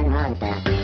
Hunter.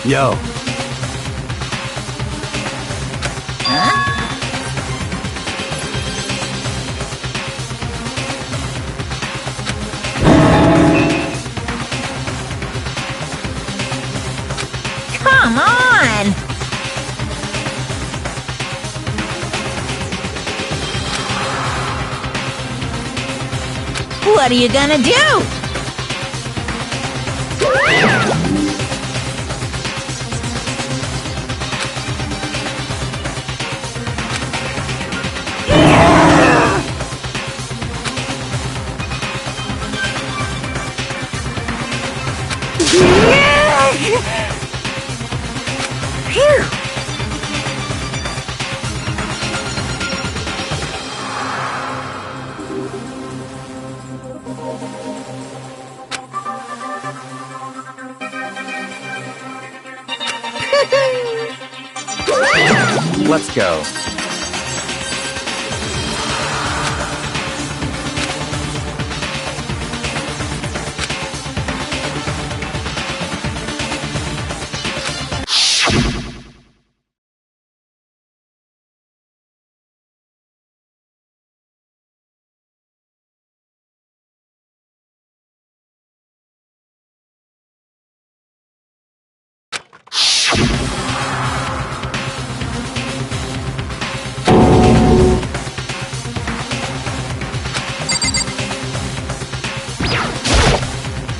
Yo. Come on! What are you gonna do? Phew! Let's go.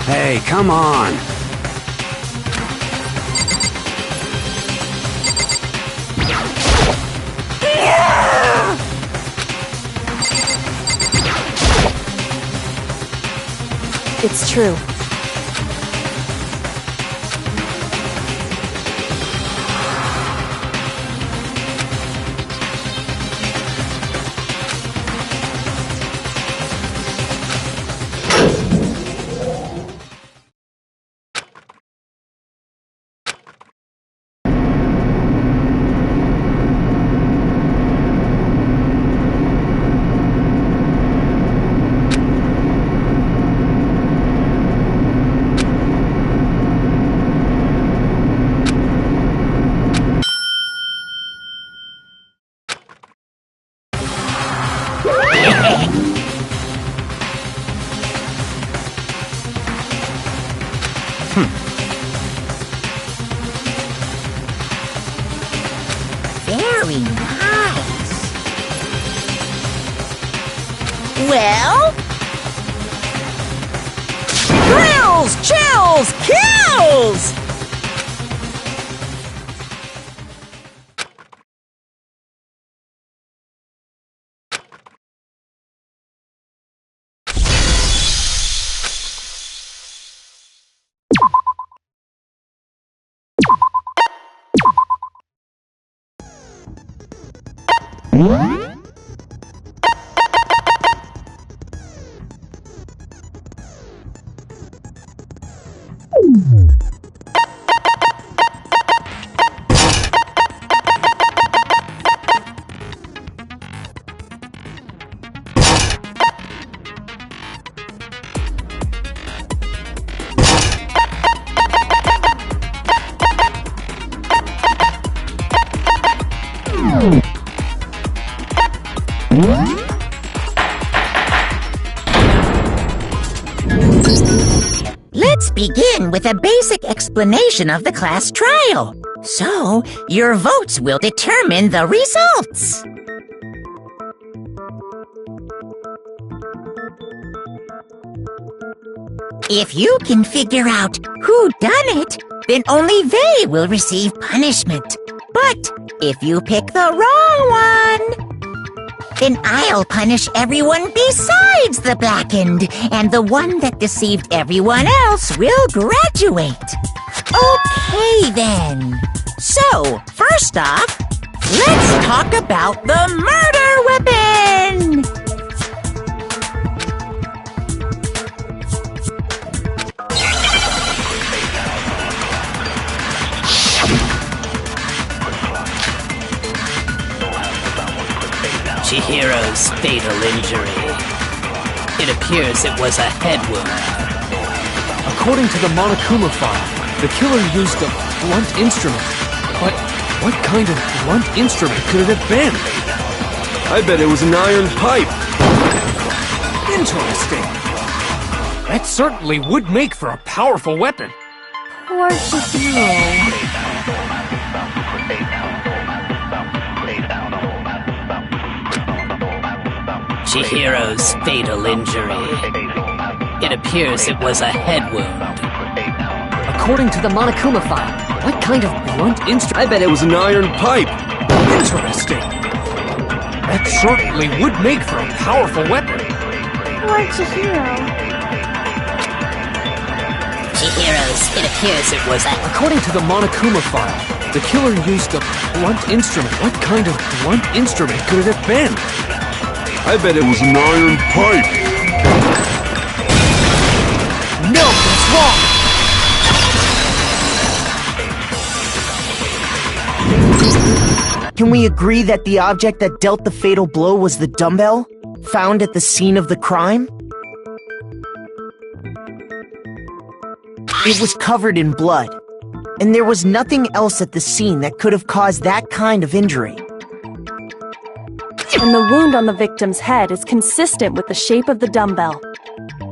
Hey, come on! It's true. Very nice. Well? Thrills, chills, kills! Let's begin with a basic explanation of the class trial. So, your votes will determine the results. If you can figure out who done it, then only they will receive punishment. But if you pick the wrong one, then I'll punish everyone besides the blackened, and the one that deceived everyone else will graduate. Okay, then. So, first off, let's talk about the murder weapon! Chihiro's fatal injury. It appears it was a head wound. According to the Monokuma file, the killer used a blunt instrument. But what kind of blunt instrument could it have been? I bet it was an iron pipe. Interesting. That certainly would make for a powerful weapon. Poor Chihiro. Chihiro's fatal injury. It appears it was a head wound. According to the Monokuma file, what kind of blunt instrument? I bet it was an iron pipe. Interesting. That certainly would make for a powerful weapon. Poor Chihiro. Chihiros, it appears it was a... According to the Monokuma file, the killer used a blunt instrument. What kind of blunt instrument could it have been? I bet it was an iron pipe. No, that's wrong! Can we agree that the object that dealt the fatal blow was the dumbbell, found at the scene of the crime? It was covered in blood, and there was nothing else at the scene that could have caused that kind of injury. And the wound on the victim's head is consistent with the shape of the dumbbell.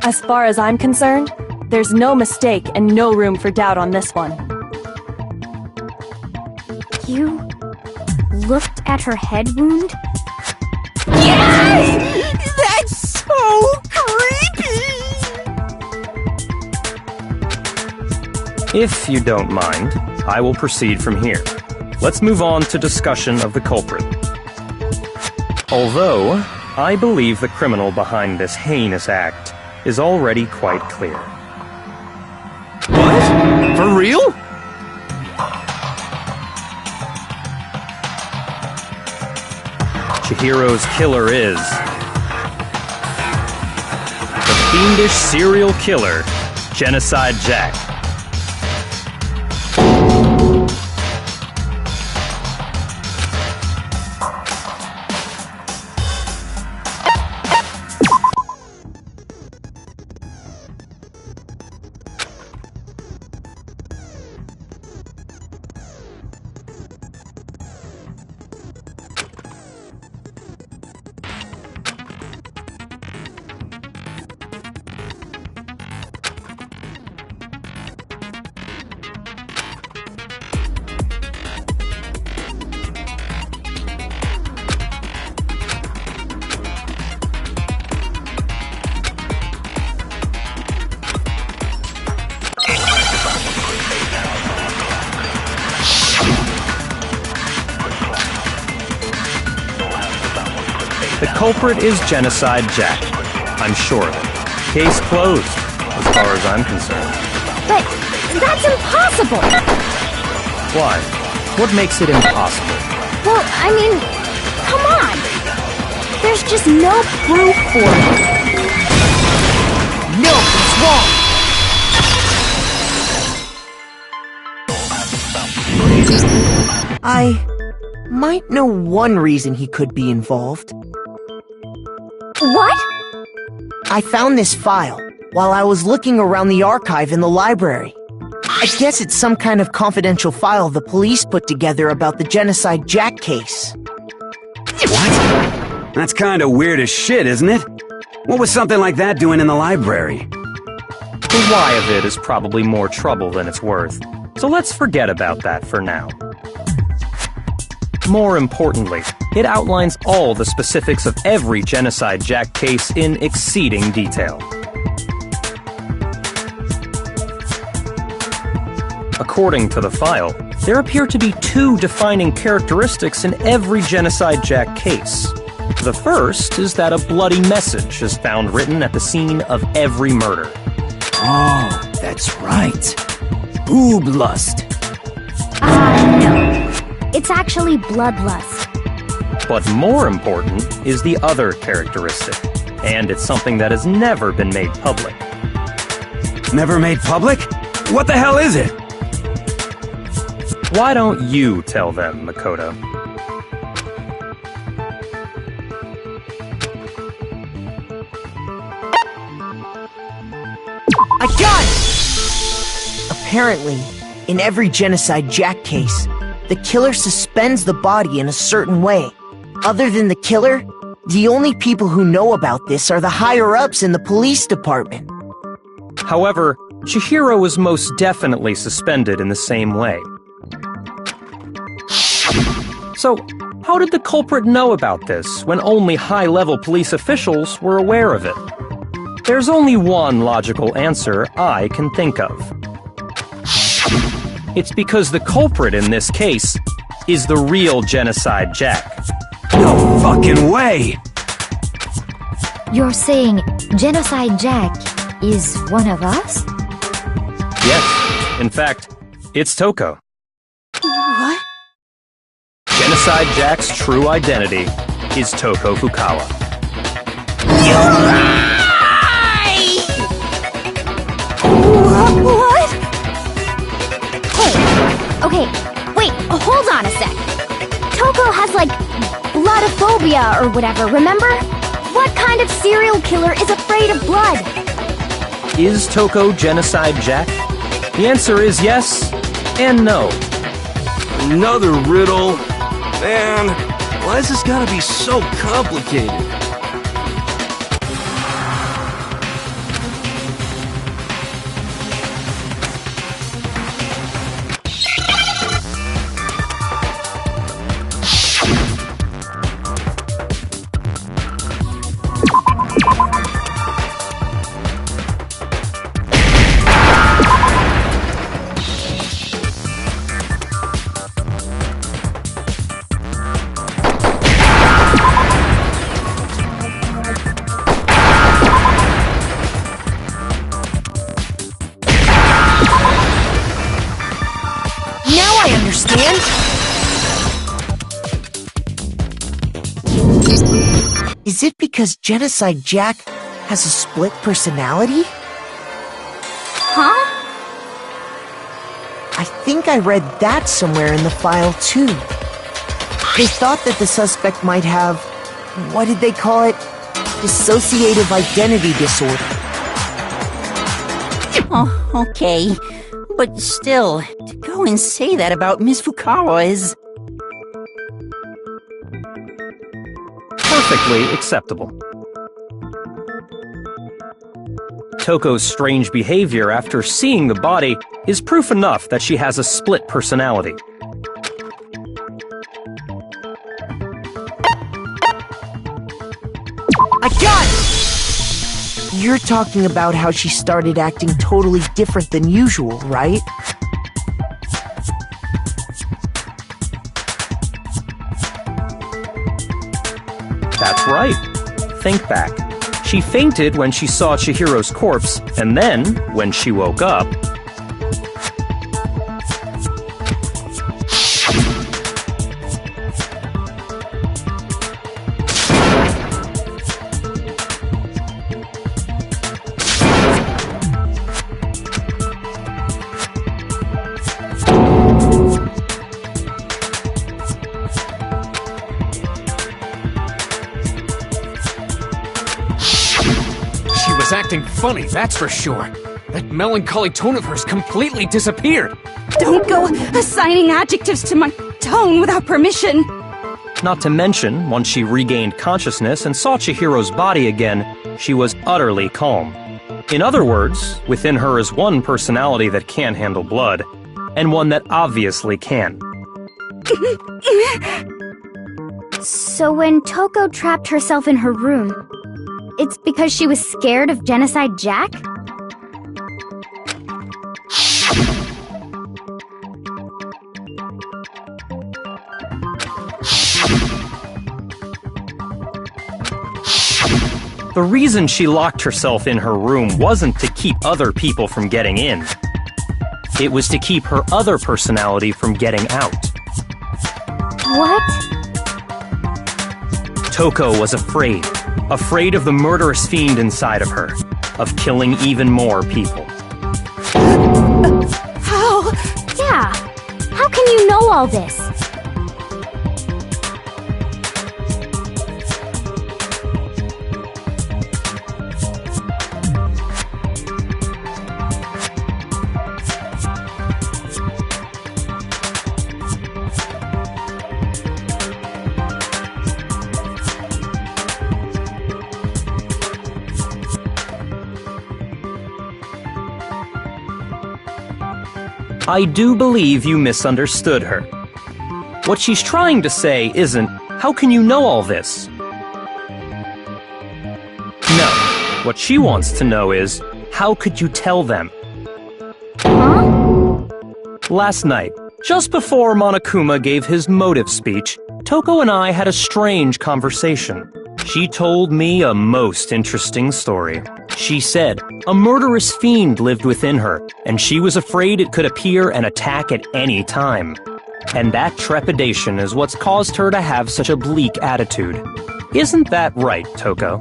As far as I'm concerned, there's no mistake and no room for doubt on this one. You looked at her head wound? Yes! That's so creepy! If you don't mind, I will proceed from here. Let's move on to discussion of the culprit. Although, I believe the criminal behind this heinous act is already quite clear. What? For real? Chihiro's killer is... the fiendish serial killer, Genocide Jack. The culprit is Genocide Jack. I'm sure of it. Case closed, as far as I'm concerned. But that's impossible! Why? What makes it impossible? Well, I mean, come on! There's just no proof for it. No, it's wrong! I might know one reason he could be involved. What? I found this file while I was looking around the archive in the library. I guess it's some kind of confidential file the police put together about the Genocide Jack case. What? That's kind of weird as shit, isn't it? What was something like that doing in the library? The why of it is probably more trouble than it's worth, so let's forget about that for now. More importantly, it outlines all the specifics of every Genocide Jack case in exceeding detail. According to the file, there appear to be two defining characteristics in every Genocide Jack case. The first is that a bloody message is found written at the scene of every murder. Oh, that's right. Boob lust. No. It's actually bloodlust. But more important is the other characteristic, and it's something that has never been made public. Never made public? What the hell is it? Why don't you tell them, Makoto? I got it! Apparently, in every Genocide Jack case, the killer suspends the body in a certain way. Other than the killer, the only people who know about this are the higher-ups in the police department. However, Chihiro was most definitely suspended in the same way. So, how did the culprit know about this when only high-level police officials were aware of it? There's only one logical answer I can think of. It's because the culprit in this case is the real Genocide Jack. No fucking way! You're saying Genocide Jack is one of us? Yes, In fact, it's Toko. What? Genocide Jack's true identity is Toko Fukawa. What? Hey, okay, wait, hold on a sec. Toko has, like, bloodophobia or whatever, remember? What kind of serial killer is afraid of blood? Is Toko Genocide Jack? The answer is yes and no. Another riddle? Man, why's this gotta be so complicated? Is it because Genocide Jack has a split personality? Huh? I think I read that somewhere in the file, too. They thought that the suspect might have, what did they call it? Dissociative identity disorder. Oh, okay. But still, to go and say that about Miss Fukawa is... perfectly acceptable. Toko's strange behavior after seeing the body is proof enough that she has a split personality. I got it! You're talking about how she started acting totally different than usual, right? That's right. Think back. She fainted when she saw Chihiro's corpse, and then, when she woke up... acting funny, that's for sure. That melancholy tone of hers completely disappeared. Don't go assigning adjectives to my tone without permission. Not to mention, once she regained consciousness and saw Chihiro's body again, she was utterly calm. In other words, within her is one personality that can handle blood, and one that obviously can. So when Toko trapped herself in her room, it's because she was scared of Genocide Jack? The reason she locked herself in her room wasn't to keep other people from getting in. It was to keep her other personality from getting out. What? Toko was afraid. Afraid of the murderous fiend inside of her. Of killing even more people. How? Yeah. How can you know all this? I do believe you misunderstood her. What she's trying to say isn't, how can you know all this? No. What she wants to know is, how could you tell them? Huh? Last night, just before Monokuma gave his motive speech, Toko and I had a strange conversation. She told me a most interesting story. She said a murderous fiend lived within her, and she was afraid it could appear and attack at any time. And that trepidation is what's caused her to have such a bleak attitude. Isn't that right, Toko?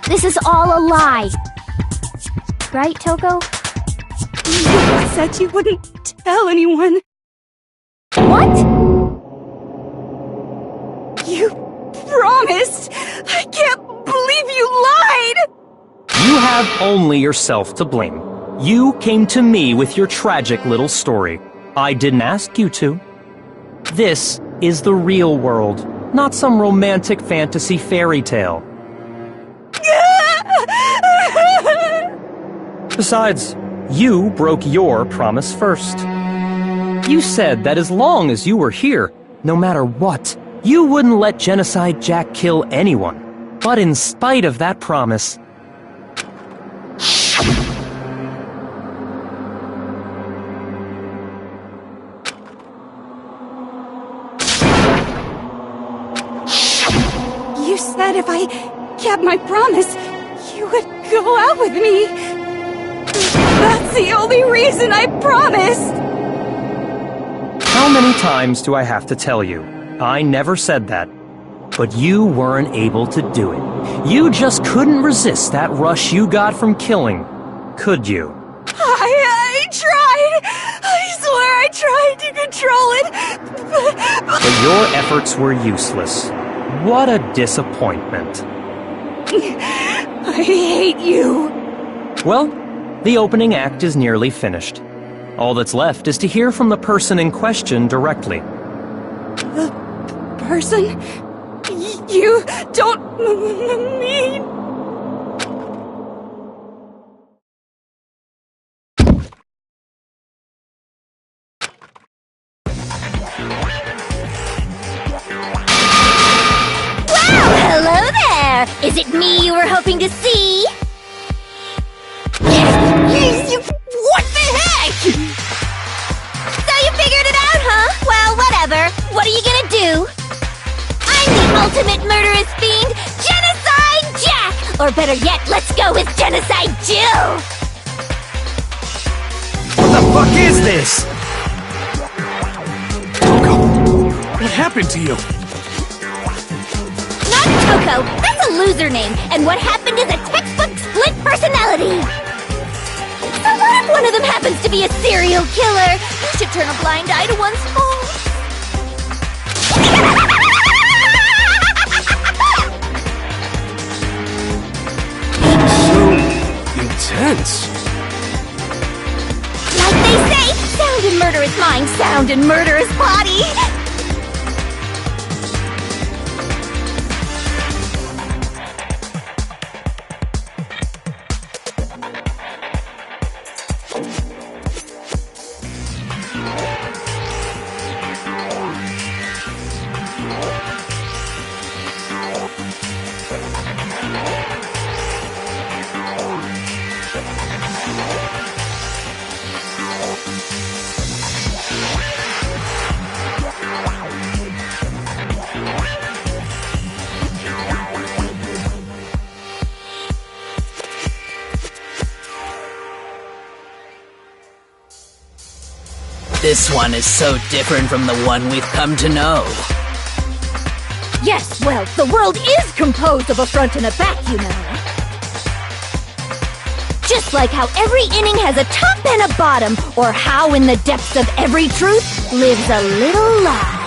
This is all a lie. Right, Toko? You said you wouldn't tell anyone. What? You promised! I can't believe you lied! You have only yourself to blame. You came to me with your tragic little story. I didn't ask you to. This is the real world, not some romantic fantasy fairy tale. Besides, you broke your promise first. You said that as long as you were here, no matter what, you wouldn't let Genocide Jack kill anyone. But in spite of that promise, You said if I kept my promise, you would go out with me. That's the only reason I promised. how many times do I have to tell you? I never said that. But you weren't able to do it. You just couldn't resist that rush you got from killing, could you? I tried. I swear I tried to control it. But your efforts were useless. What a disappointment. I hate you. Well, the opening act is nearly finished. All that's left is to hear from the person in question directly. The person? You don't mean... Hello there! Is it me you were hoping to see? What the heck? So you figured it out, huh? Well, whatever. What are you gonna do? I'm the ultimate murderous fiend, Genocide Jack! Or better yet, let's go with Genocide Jill! What the fuck is this? Toko, what happened to you? Not Toko! That's a loser name, and what happened is a textbook split personality! So what if one of them happens to be a serial killer? You should turn a blind eye to one's faults. So intense. Like they say, sound in murderous mind, sound in murderous body! This one is so different from the one we've come to know. Yes, well, the world is composed of a front and a back, you know. Just like how every inning has a top and a bottom, or how in the depths of every truth lives a little lie.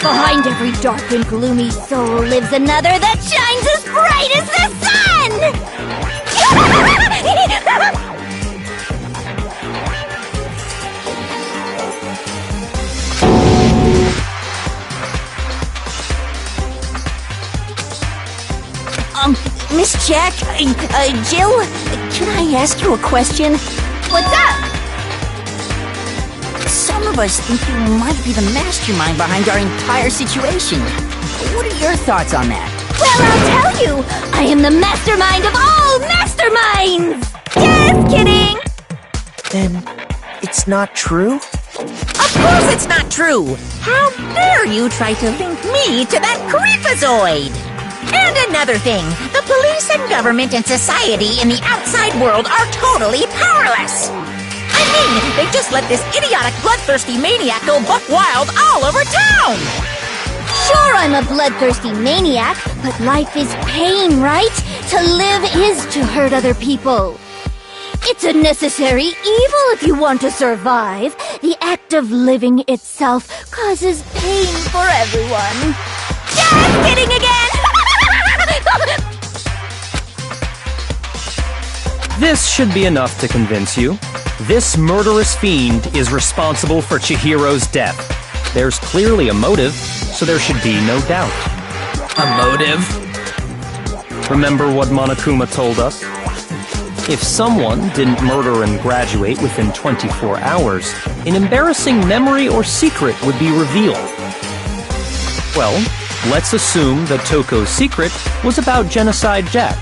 Behind every dark and gloomy soul lives another that shines as bright as the sun! Miss Jack, Jill, can I ask you a question? What's up? Some of us think you might be the mastermind behind our entire situation. What are your thoughts on that? Well, I'll tell you! I am the mastermind of all masterminds! Just kidding! Then it's not true? Of course it's not true! How dare you try to link me to that creepazoid? And another thing, the police and government and society in the outside world are totally powerless. I mean, they just let this idiotic, bloodthirsty maniac go buck wild all over town! Sure, I'm a bloodthirsty maniac, but life is pain, right? To live is to hurt other people. It's a necessary evil if you want to survive. The act of living itself causes pain for everyone. Just kidding again! This should be enough to convince you. This murderous fiend is responsible for Chihiro's death. There's clearly a motive, so there should be no doubt. A motive? Remember what Monokuma told us? If someone didn't murder and graduate within 24 hours, an embarrassing memory or secret would be revealed. Well, let's assume that Toko's secret was about Genocide Jack.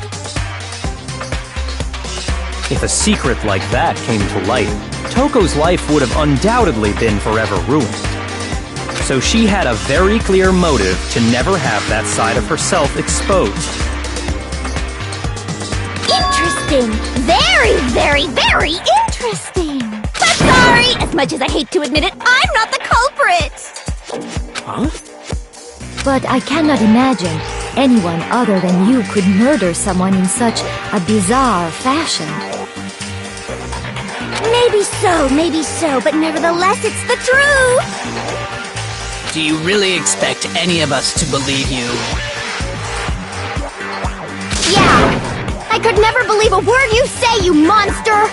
If a secret like that came to light, Toko's life would have undoubtedly been forever ruined. So she had a very clear motive to never have that side of herself exposed. Interesting. Very, very, very interesting. But sorry, as much as I hate to admit it, I'm not the culprit. Huh? But I cannot imagine anyone other than you could murder someone in such a bizarre fashion. Maybe so, but nevertheless, it's the truth. Do you really expect any of us to believe you? Yeah. I could never believe a word you say, you monster!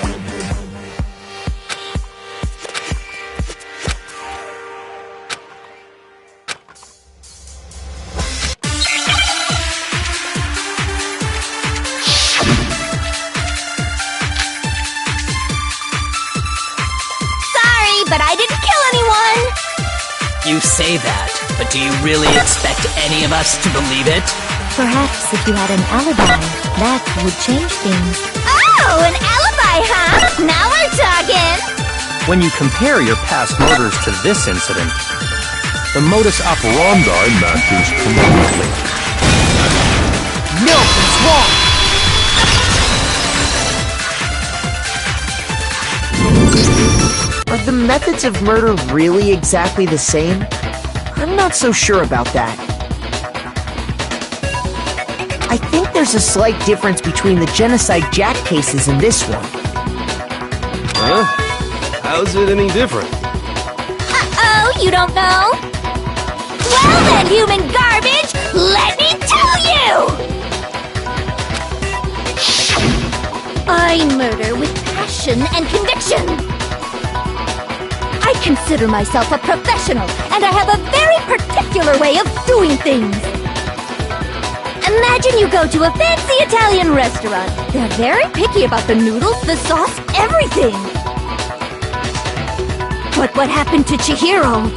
Sorry, but I didn't kill anyone! You say that, but do you really expect any of us to believe it? Perhaps if you had an alibi, that would change things. Oh, an alibi, huh? Now we're talking! When you compare your past murders to this incident, the modus operandi matches completely. No, it's wrong! Are the methods of murder really exactly the same? I'm not so sure about that. I think there's a slight difference between the Genocide Jack cases and this one. Huh? How's it any different? Uh-oh, you don't know? Well then, human garbage, let me tell you! I murder with passion and conviction. I consider myself a professional, and I have a very particular way of doing things. Imagine you go to a fancy Italian restaurant. They're very picky about the noodles, the sauce, everything. But what happened to Chihiro?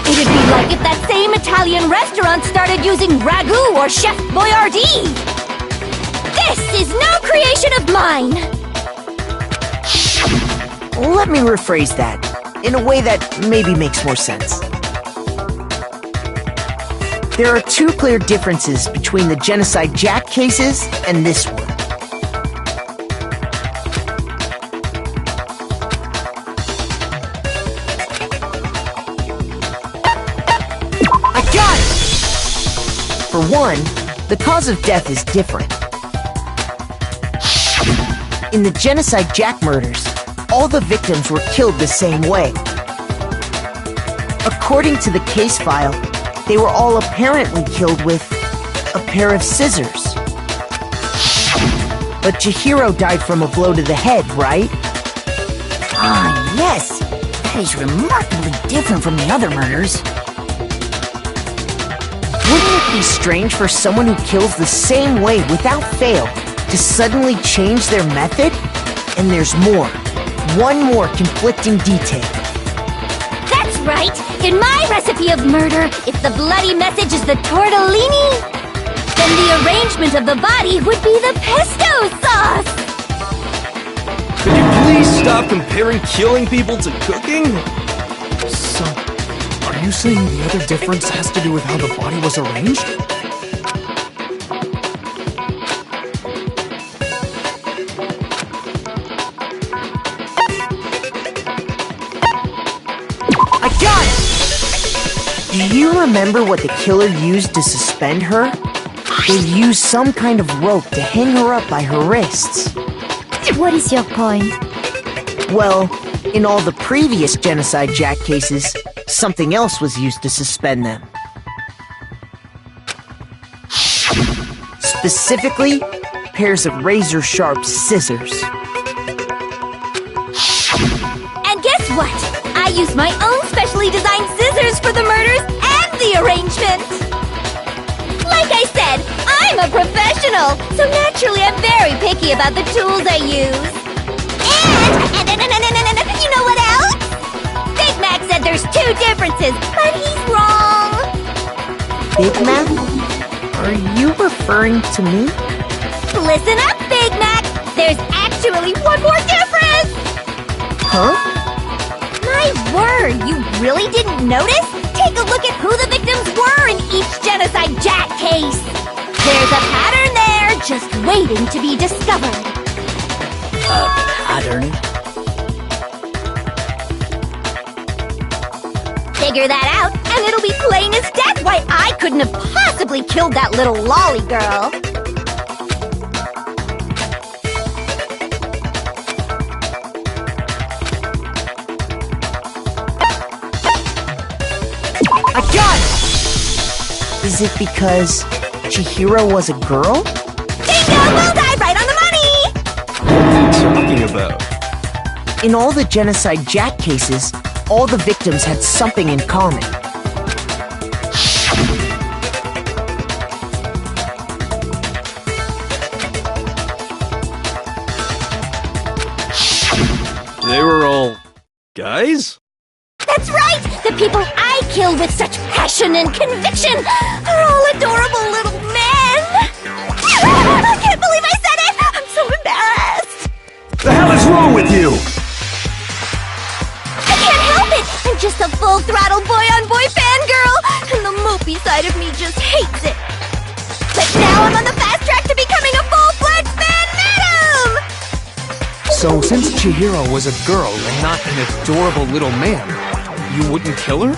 It'd be like if that same Italian restaurant started using ragu or Chef Boyardee. This is no creation of mine. Let me rephrase that, in a way that maybe makes more sense. There are two clear differences between the Genocide Jack cases and this one. I got it! For one, the cause of death is different. In the Genocide Jack murders, all the victims were killed the same way. According to the case file, they were all apparently killed with a pair of scissors. But Chihiro died from a blow to the head, right? Ah, yes. That is remarkably different from the other murders. Wouldn't it be strange for someone who kills the same way without fail to suddenly change their method? And there's more. One more conflicting detail. That's right! In my recipe of murder, if the bloody message is the tortellini, then the arrangement of the body would be the pesto sauce! Could you please stop comparing killing people to cooking? So, are you saying the other difference has to do with how the body was arranged? Do you remember what the killer used to suspend her? They used some kind of rope to hang her up by her wrists. What is your point? Well, in all the previous Genocide Jack cases, something else was used to suspend them. Specifically, pairs of razor-sharp scissors. And guess what? I used my own specially designed scissors for the murders and the arrangement. Like I said, I'm a professional, so naturally I'm very picky about the tools I use. And you know what else? Big Mac said there's 2 differences, but he's wrong. Big Mac? Are you referring to me? Listen up, Big Mac. There's actually one more difference. Huh? My word, you really didn't notice? Take a look at who the victims were in each Genocide Jack case. There's a pattern there, just waiting to be discovered. A pattern? Figure that out, and it'll be plain as death why I couldn't have possibly killed that little lolly girl. I got it! Is it because Chihiro was a girl? Bingo! Bullseye! Right on the money! What are you talking about? In all the Genocide Jack cases, all the victims had something in common. They were all guys? That's right! The people I killed with such passion and conviction are all adorable little men! I can't believe I said it! I'm so embarrassed! The hell is wrong with you? I can't help it! I'm just a full-throttle boy-on-boy fangirl, and the mopey side of me just hates it. But now I'm on the fast track to becoming a full-fledged fan madam! So, since Chihiro was a girl and not an adorable little man, you wouldn't kill her?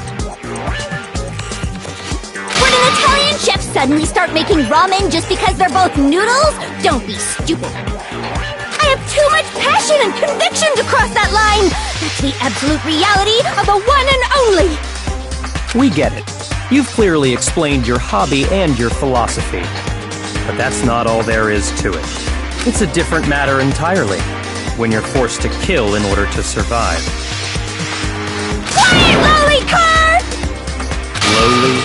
Would an Italian chef suddenly start making ramen just because they're both noodles? Don't be stupid. I have too much passion and conviction to cross that line. That's the absolute reality of the one and only. We get it. You've clearly explained your hobby and your philosophy. But that's not all there is to it. It's a different matter entirely, when you're forced to kill in order to survive. Quiet, lowly cur! Lowly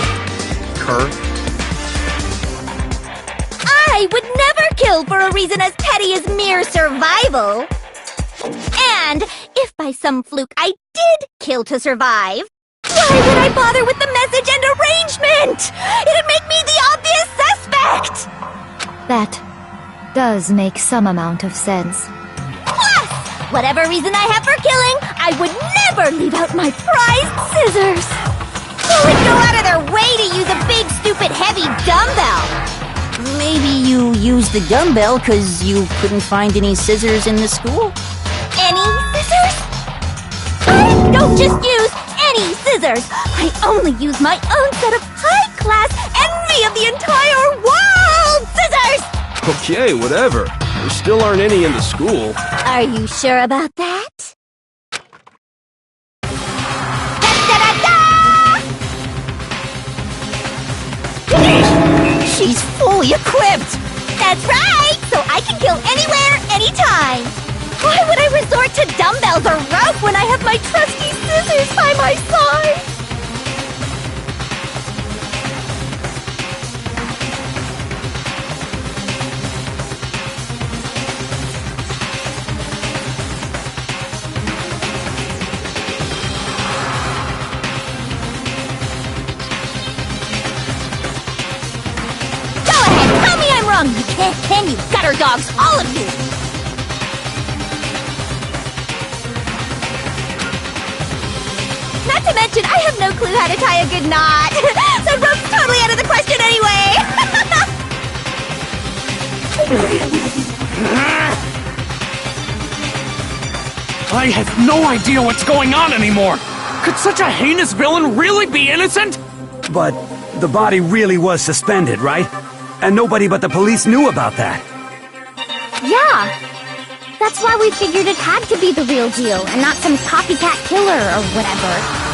cur? I would never kill for a reason as petty as mere survival. And if by some fluke I did kill to survive, why would I bother with the message and arrangement? It'd make me the obvious suspect! That does make some amount of sense. Plus, whatever reason I have for killing, I would never leave out my prized scissors. Who would go out of their way to use a big, stupid, heavy dumbbell? Maybe you used the dumbbell because you couldn't find any scissors in the school? Any scissors? I don't just use any scissors. I only use my own set of high-class envy of the entire world scissors! Okay, whatever. There still aren't any in the school. Are you sure about that? She's fully equipped! That's right! So I can kill anywhere, anytime! Why would I resort to dumbbells or rope when I have my trusty scissors by my side? You can't, can you? Gutter dogs, all of you! Not to mention, I have no clue how to tie a good knot. So rope's totally out of the question anyway! I have no idea what's going on anymore! Could such a heinous villain really be innocent? But the body really was suspended, right? And nobody but the police knew about that. Yeah. That's why we figured it had to be the real deal and not some copycat killer or whatever.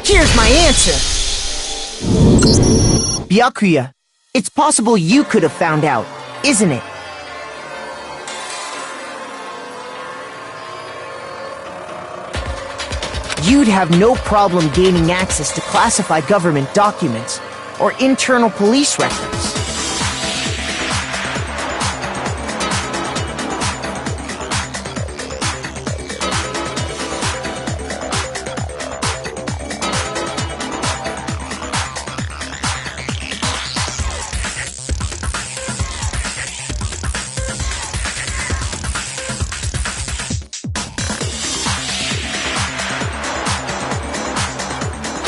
Here's my answer! Byakuya, it's possible you could have found out, isn't it? You'd have no problem gaining access to classified government documents or internal police records.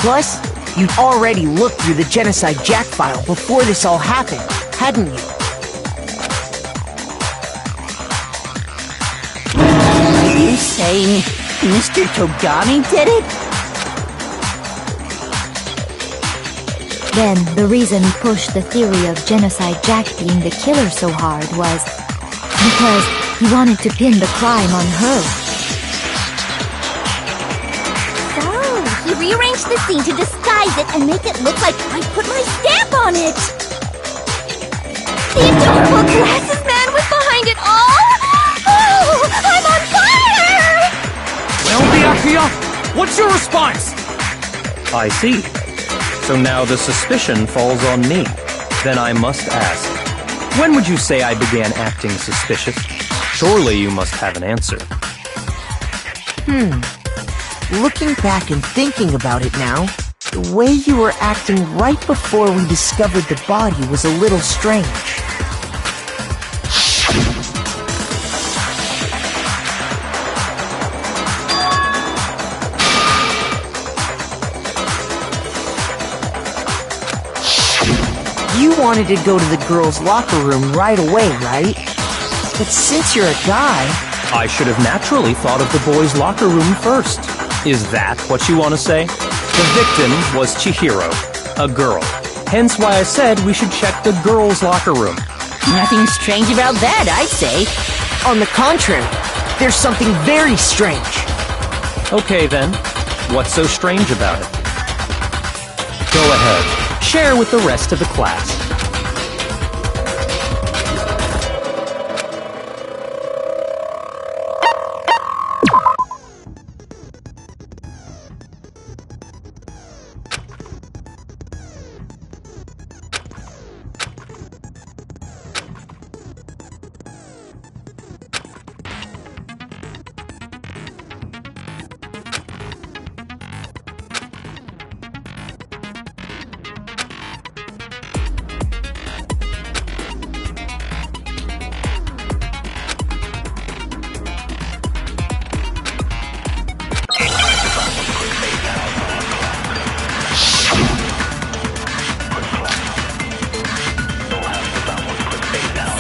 Plus, you'd already looked through the Genocide Jack file before this all happened, hadn't you? Are you saying Mr. Togami did it? Then, the reason he pushed the theory of Genocide Jack being the killer so hard was because he wanted to pin the crime on her. He rearranged the scene to disguise it and make it look like I put my stamp on it! The adorable glasses man was behind it all! Oh, I'm on fire! Well, Byakuya, what's your response? I see. So now the suspicion falls on me. Then I must ask, when would you say I began acting suspicious? Surely you must have an answer. Looking back and thinking about it now, the way you were acting right before we discovered the body was a little strange. You wanted to go to the girls' locker room right away, right? But since you're a guy... I should have naturally thought of the boys' locker room first. Is that what you want to say? The victim was Chihiro, a girl. Hence why I said we should check the girls' locker room. Nothing strange about that, I'd say. On the contrary, there's something very strange. Okay then, what's so strange about it? Go ahead, share with the rest of the class.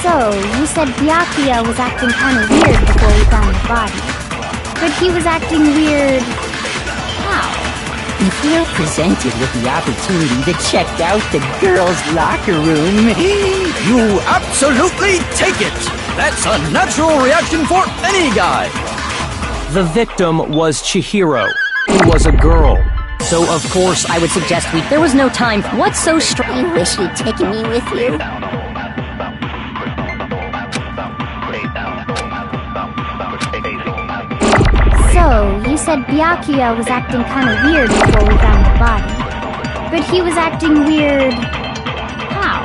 So, you said Byakuya was acting kind of weird before we found the body. But he was acting weird... how? If you're presented with the opportunity to check out the girls' locker room, You absolutely take it! That's a natural reaction for any guy! The victim was Chihiro, who was a girl. So of course I would suggest we... There was no time. What's so strange? You wish you'd taken me with you. So, you said Byakuya was acting kind of weird before we found the body. But he was acting weird... how?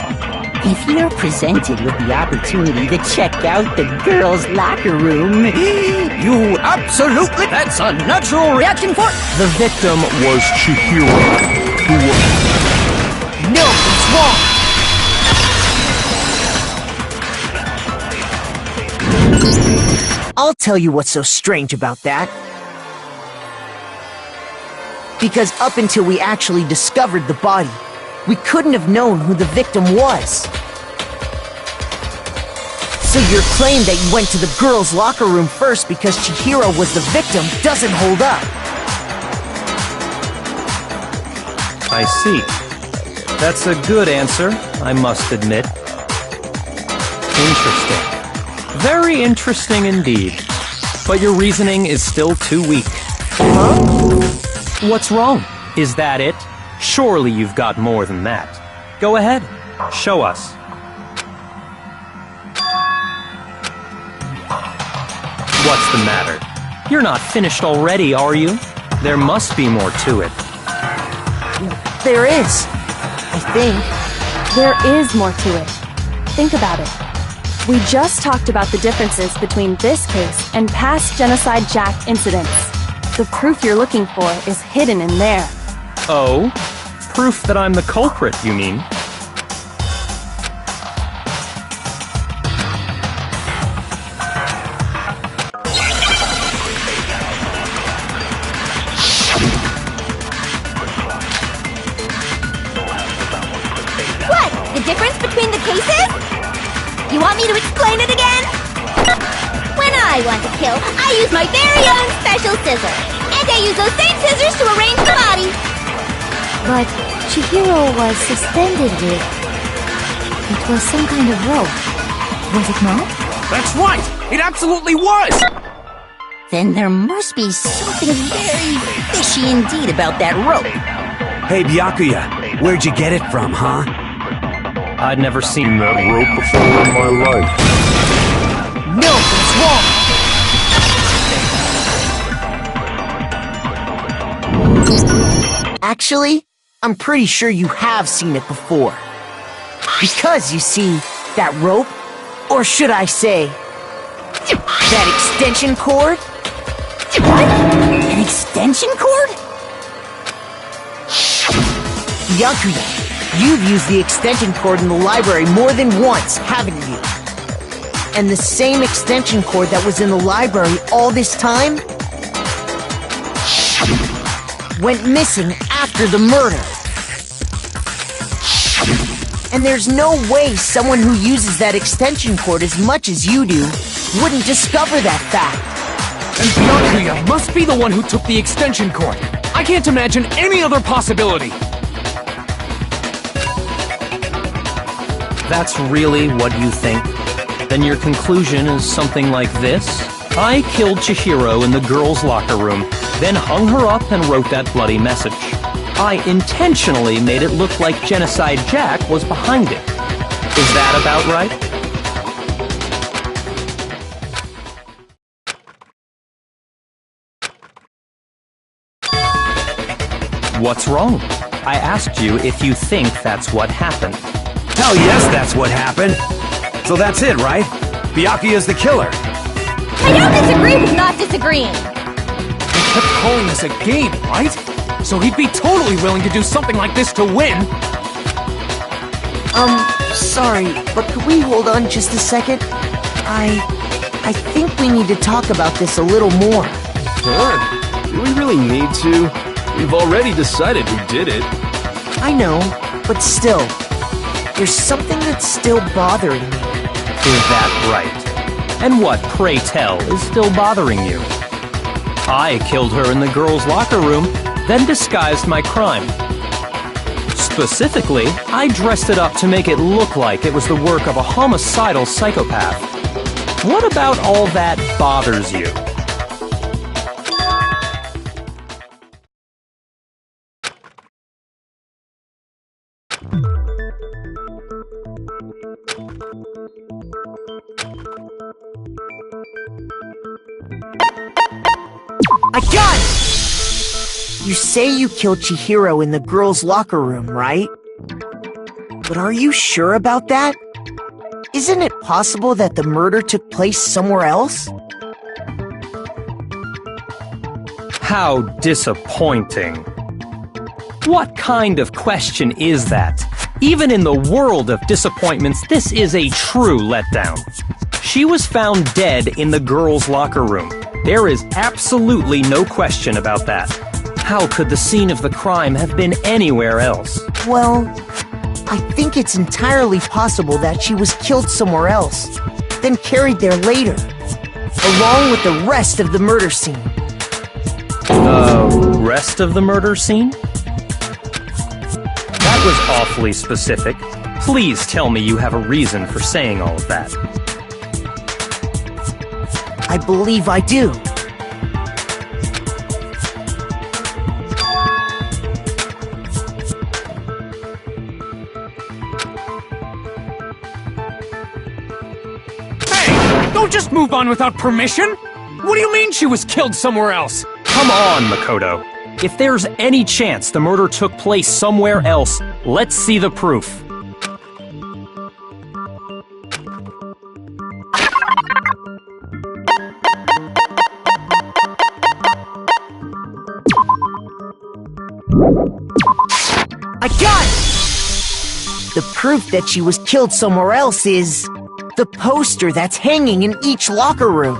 if you're presented with the opportunity to check out the girls' locker room, You absolutely... That's a natural reaction for... The victim was Chihiro, who was... No, it's wrong! I'll tell you what's so strange about that. Because up until we actually discovered the body, we couldn't have known who the victim was. So your claim that you went to the girls' locker room first because Chihiro was the victim doesn't hold up. I see. That's a good answer, I must admit. Interesting. Very interesting indeed. But your reasoning is still too weak. Huh? What's wrong? Is that it? Surely you've got more than that. Go ahead. Show us. What's the matter? You're not finished already, are you? There must be more to it. There is. I think. There is more to it. Think about it. We just talked about the differences between this case and past Genocide Jack incidents. The proof you're looking for is hidden in there. Oh? Proof that I'm the culprit, you mean? What? The difference between the cases? You want me to explain it again? When I want to kill, I use my very own special scissors. And I use those same scissors to arrange the body. But Chihiro was suspended with... It was some kind of rope. Was it not? That's right! It absolutely was! Then there must be something very fishy indeed about that rope. Hey, Byakuya, where'd you get it from, huh? I'd never seen that rope before in my life. No, it's wrong! Actually, I'm pretty sure you have seen it before. Because, you see, that rope, or should I say, that extension cord? What? An extension cord? Byakuya, you've used the extension cord in the library more than once, haven't you? And the same extension cord that was in the library all this time went missing after the murder. And there's no way someone who uses that extension cord as much as you do wouldn't discover that fact. And Byakuya must be the one who took the extension cord. I can't imagine any other possibility. That's really what you think? Then your conclusion is something like this? I killed Chihiro in the girls' locker room, then hung her up and wrote that bloody message. I intentionally made it look like Genocide Jack was behind it. Is that about right? What's wrong? I asked you if you think that's what happened. Hell yes, that's what happened. So that's it, right? Byakuya's the killer. I don't disagree with not disagreeing. He kept calling this a game, right? So he'd be totally willing to do something like this to win. Sorry, but could we hold on just a second? I think we need to talk about this a little more. Huh? Do we really need to? We've already decided who did it. I know, but still, there's something that's still bothering me. Is that right? And what, pray tell, is still bothering you? I killed her in the girls' locker room, then disguised my crime. Specifically, I dressed it up to make it look like it was the work of a homicidal psychopath. What about all that bothers you? I got it! You say you killed Chihiro in the girls' locker room, right? But are you sure about that? Isn't it possible that the murder took place somewhere else? How disappointing. What kind of question is that? Even in the world of disappointments, this is a true letdown. She was found dead in the girls' locker room. There is absolutely no question about that. How could the scene of the crime have been anywhere else? Well, I think it's entirely possible that she was killed somewhere else, then carried there later, along with the rest of the murder scene. Rest of the murder scene? That was awfully specific. Please tell me you have a reason for saying all of that. I believe I do. Don't just move on without permission! What do you mean she was killed somewhere else? Come on, Makoto. If there's any chance the murder took place somewhere else, let's see the proof. I got it! The proof that she was killed somewhere else is the poster that's hanging in each locker room.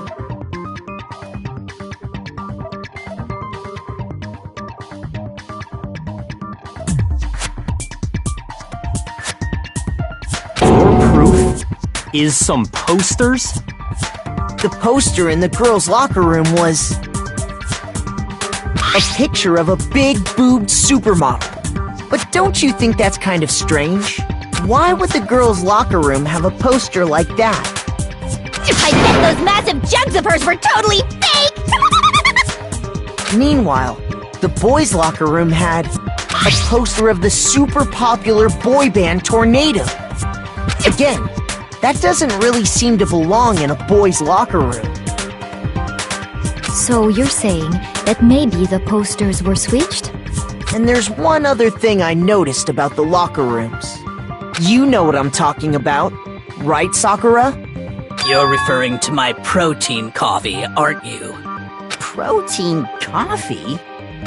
Your proof is some posters? The poster in the girls' locker room was a picture of a big-boobed supermodel. But don't you think that's kind of strange? Why would the girls' locker room have a poster like that? I bet those massive jugs of hers were totally fake! Meanwhile, the boys' locker room had a poster of the super popular boy band Tornado. Again, that doesn't really seem to belong in a boys' locker room. So you're saying that maybe the posters were switched? And there's one other thing I noticed about the locker rooms. You know what I'm talking about, right, Sakura? You're referring to my protein coffee, aren't you? Protein coffee?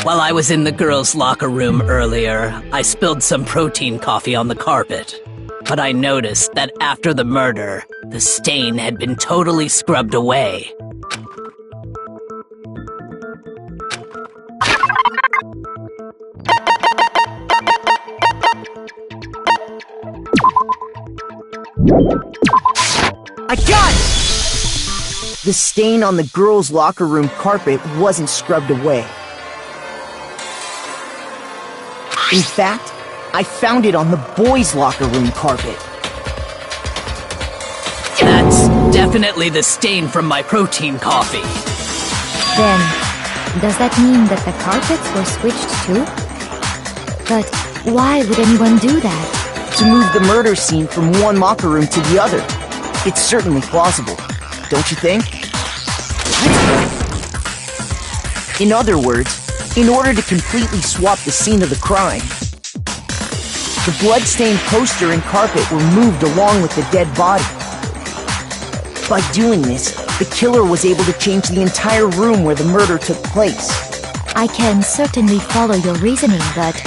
While I was in the girls' locker room earlier, I spilled some protein coffee on the carpet. But I noticed that after the murder, the stain had been totally scrubbed away. I got it! The stain on the girls' locker room carpet wasn't scrubbed away. In fact, I found it on the boys' locker room carpet. That's definitely the stain from my protein coffee. Then, does that mean that the carpets were switched too? But why would anyone do that? To move the murder scene from one locker room to the other. It's certainly plausible, don't you think? In other words, in order to completely swap the scene of the crime, the blood-stained poster and carpet were moved along with the dead body. By doing this, the killer was able to change the entire room where the murder took place. I can certainly follow your reasoning, but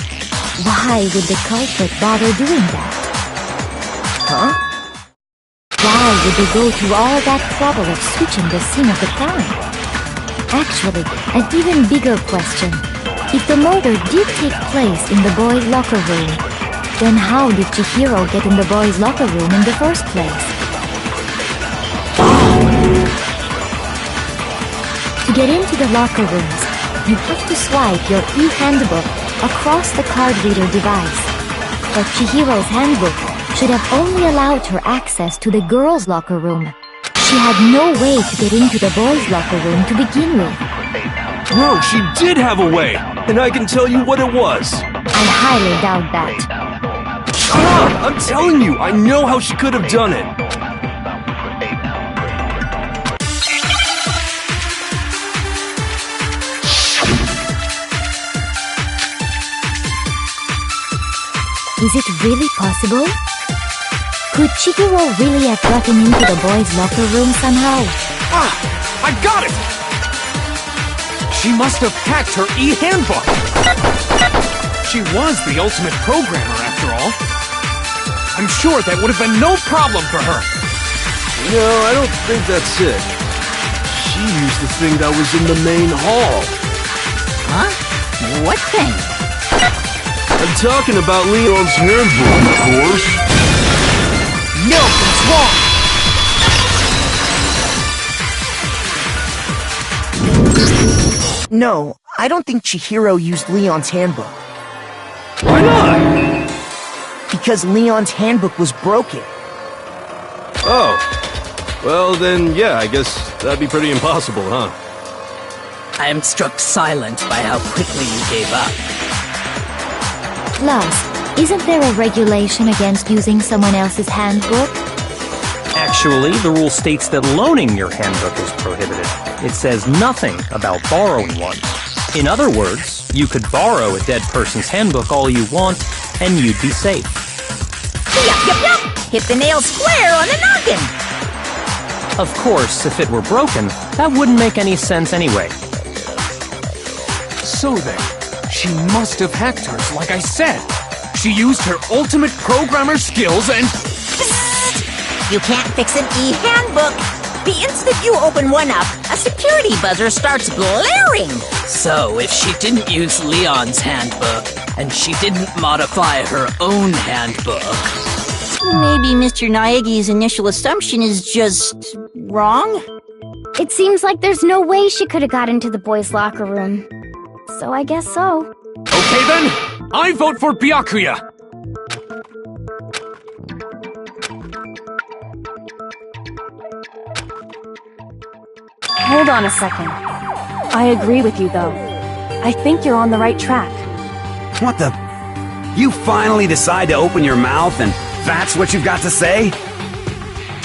why would the culprit bother doing that? Huh? Why would they go to all that trouble of switching the scene of the crime? Actually, an even bigger question. If the murder did take place in the boys' locker room, then how did Chihiro get in the boys' locker room in the first place? To get into the locker rooms, you have to swipe your e-handbook across the card reader device. But Chihiro's handbook should have only allowed her access to the girls' locker room. She had no way to get into the boys' locker room to begin with. Bro, she did have a way, and I can tell you what it was. I highly doubt that. Shut up! I'm telling you, I know how she could have done it. Is it really possible? Could Chihiro really have gotten into the boys' locker room somehow? Ah! I got it! She must have hacked her e-handbook! She was the ultimate programmer, after all. I'm sure that would have been no problem for her. No, I don't think that's it. She used the thing that was in the main hall. Huh? What thing? I'm talking about Leon's handbook, of course. No, it's wrong! No, I don't think Chihiro used Leon's handbook. Why not? Because Leon's handbook was broken. Oh. Well, then, yeah, I guess that'd be pretty impossible, huh? I am struck silent by how quickly you gave up. Plus, isn't there a regulation against using someone else's handbook? Actually, the rule states that loaning your handbook is prohibited. It says nothing about borrowing one. In other words, you could borrow a dead person's handbook all you want, and you'd be safe. Yup! Hit the nail square on the noggin! Of course, if it were broken, that wouldn't make any sense anyway. So then, she must have hacked hers, like I said. She used her ultimate programmer skills and... You can't fix an e-handbook. The instant you open one up, a security buzzer starts blaring. So, if she didn't use Leon's handbook, and she didn't modify her own handbook... Maybe Mr. Naegi's initial assumption is just wrong? It seems like there's no way she could have got into the boys' locker room. So I guess so. Okay then, I vote for Byakuya. Hold on a second. I agree with you, though. I think you're on the right track. What the... You finally decide to open your mouth and that's what you've got to say?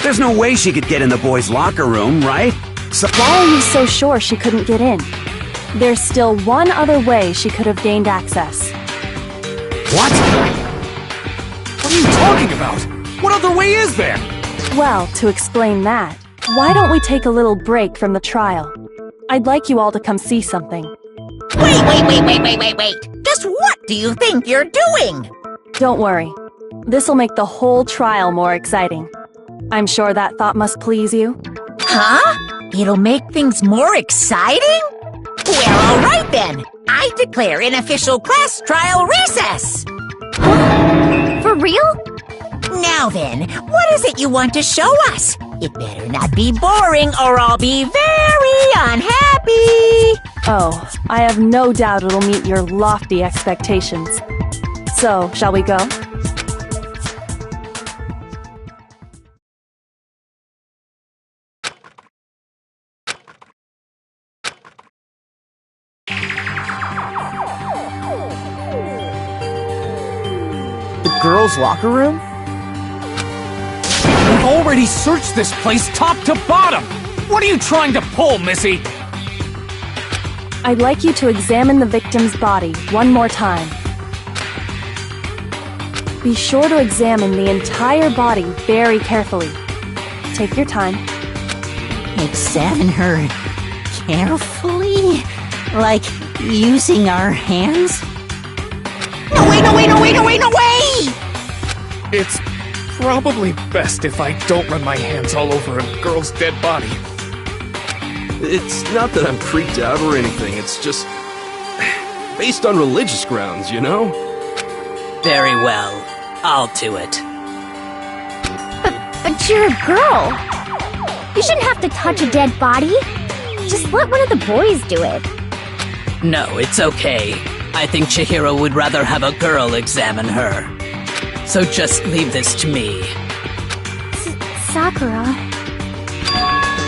There's no way she could get in the boys' locker room, right? So why are you so sure she couldn't get in? There's still one other way she could have gained access. What? What are you talking about? What other way is there? Well, to explain that, why don't we take a little break from the trial? I'd like you all to come see something. Wait! Just what do you think you're doing? Don't worry. This'll make the whole trial more exciting. I'm sure that thought must please you. Huh? It'll make things more exciting? Well, alright then. I declare an official class trial recess. For real? Now then, what is it you want to show us? It better not be boring or I'll be very unhappy. Oh, I have no doubt it'll meet your lofty expectations. So, shall we go? The girls' locker room? We've already searched this place top to bottom! What are you trying to pull, Missy? I'd like you to examine the victim's body one more time. Be sure to examine the entire body very carefully. Take your time. Examine her carefully? Like using our hands? No way! It's probably best if I don't run my hands all over a girl's dead body. It's not that I'm freaked out or anything, it's just... based on religious grounds, you know? Very well. I'll do it. But you're a girl. You shouldn't have to touch a dead body. Just let one of the boys do it. No, it's okay. I think Chihiro would rather have a girl examine her. So just leave this to me. Sakura.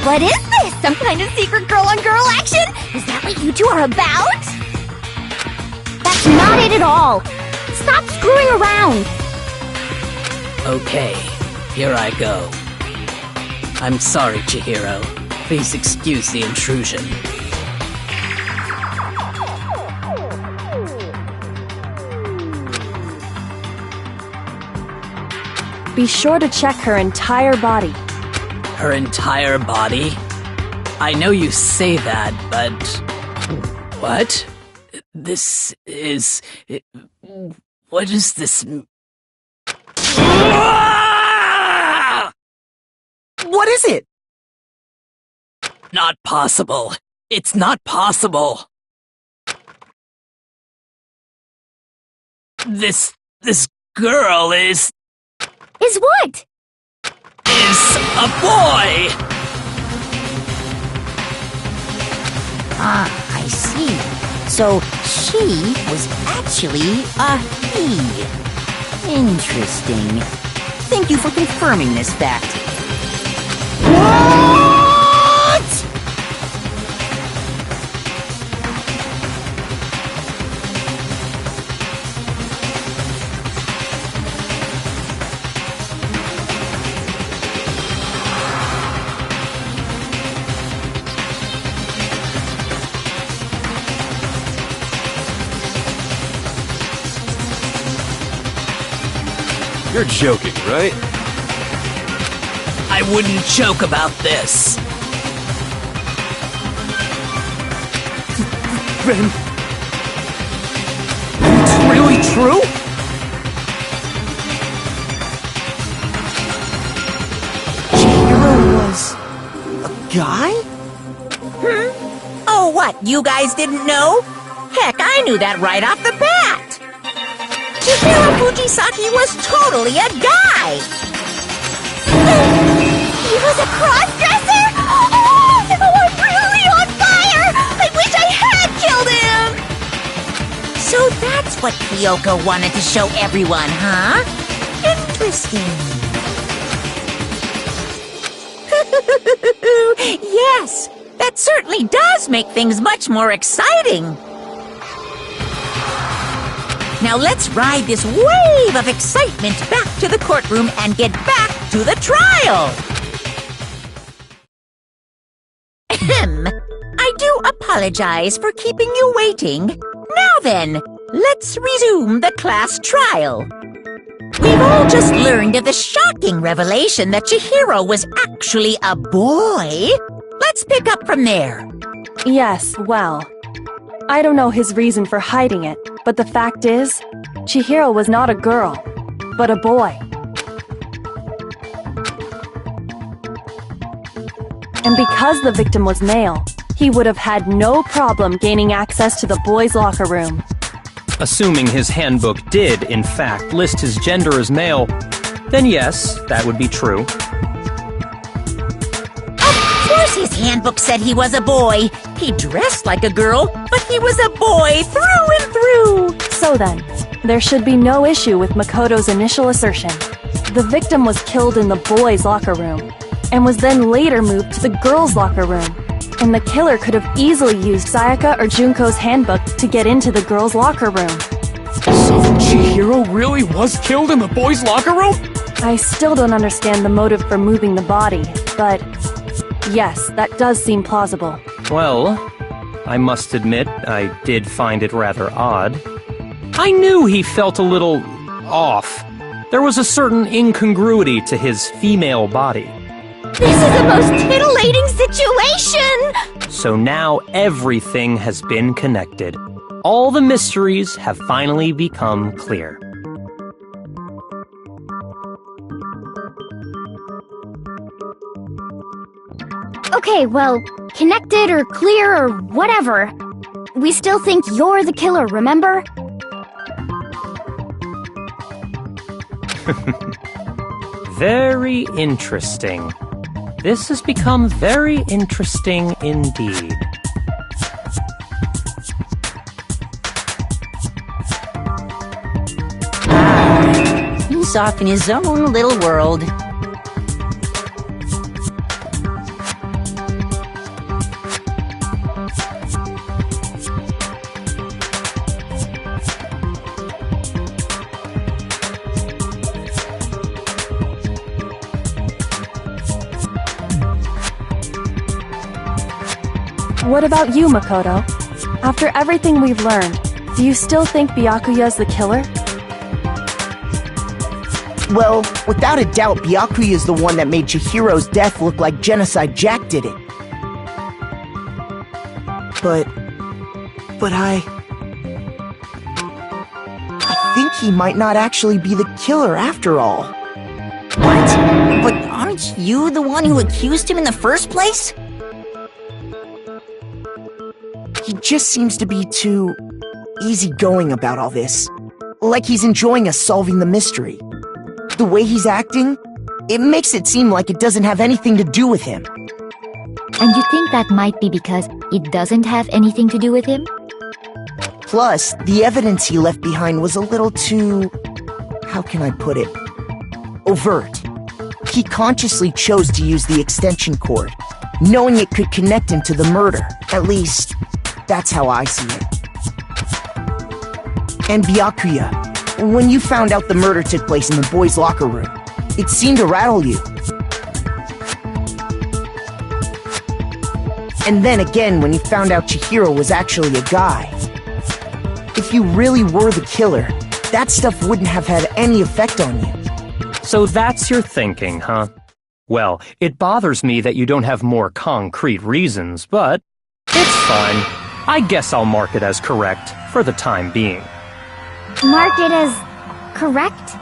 What is this? Some kind of secret girl-on-girl action? Is that what you two are about? That's not it at all. Stop screwing around. Okay, here I go. I'm sorry, Chihiro. Please excuse the intrusion. Be sure to check her entire body. Her entire body? I know you say that, but... What? This is... What is this... What is it? Not possible. It's not possible. This girl is what? Is a boy! Ah, I see. So she was actually a he. Interesting. Thank you for confirming this fact. What? You're joking, right? I wouldn't joke about this. Then... it's really true? Chihiro was... a guy? Oh, what? You guys didn't know? Heck, I knew that right off the bat! Chihiro Fujisaki was totally a guy! He was a cross-dresser? Oh, I'm really on fire! I wish I had killed him! So that's what Kyoko wanted to show everyone, huh? Interesting. Yes, that certainly does make things much more exciting. Now let's ride this wave of excitement back to the courtroom and get back to the trial. Ahem. I do apologize for keeping you waiting. Now then, let's resume the class trial. We've all just learned of the shocking revelation that Chihiro was actually a boy. Let's pick up from there. Yes, well, I don't know his reason for hiding it, but the fact is, Chihiro was not a girl, but a boy. And because the victim was male, he would have had no problem gaining access to the boys' locker room. Assuming his handbook did, in fact, list his gender as male, then yes, that would be true. Of course his handbook said he was a boy. He dressed like a girl, but he was a boy through and through. So then, there should be no issue with Makoto's initial assertion. The victim was killed in the boys' locker room, and was then later moved to the girls' locker room. And the killer could have easily used Sayaka or Junko's handbook to get into the girls' locker room. So Chihiro really was killed in the boys' locker room? I still don't understand the motive for moving the body, but yes, that does seem plausible. Well, I must admit, I did find it rather odd. I knew he felt a little off. There was a certain incongruity to his female body. This is the most titillating situation! So now everything has been connected. All the mysteries have finally become clear. Okay, well, connected or clear or whatever. We still think you're the killer, remember? Very interesting. This has become very interesting indeed. He's off in his own little world. What about you, Makoto? After everything we've learned, do you still think Byakuya's the killer? Well, without a doubt, Byakuya is the one that made Chihiro's death look like Genocide Jack did it. But I think he might not actually be the killer after all. What? But aren't you the one who accused him in the first place? He just seems to be too easygoing about all this. like he's enjoying us solving the mystery. The way he's acting, it makes it seem like it doesn't have anything to do with him. And you think that might be because it doesn't have anything to do with him? Plus, the evidence he left behind was a little too... how can I put it? Overt. He consciously chose to use the extension cord, knowing it could connect him to the murder. At least, that's how I see it. And Byakuya, when you found out the murder took place in the boys' locker room, it seemed to rattle you. And then again when you found out Chihiro was actually a guy. If you really were the killer, that stuff wouldn't have had any effect on you. So that's your thinking, huh? Well, it bothers me that you don't have more concrete reasons, but it's fine. I guess I'll mark it as correct for the time being. Mark it as correct?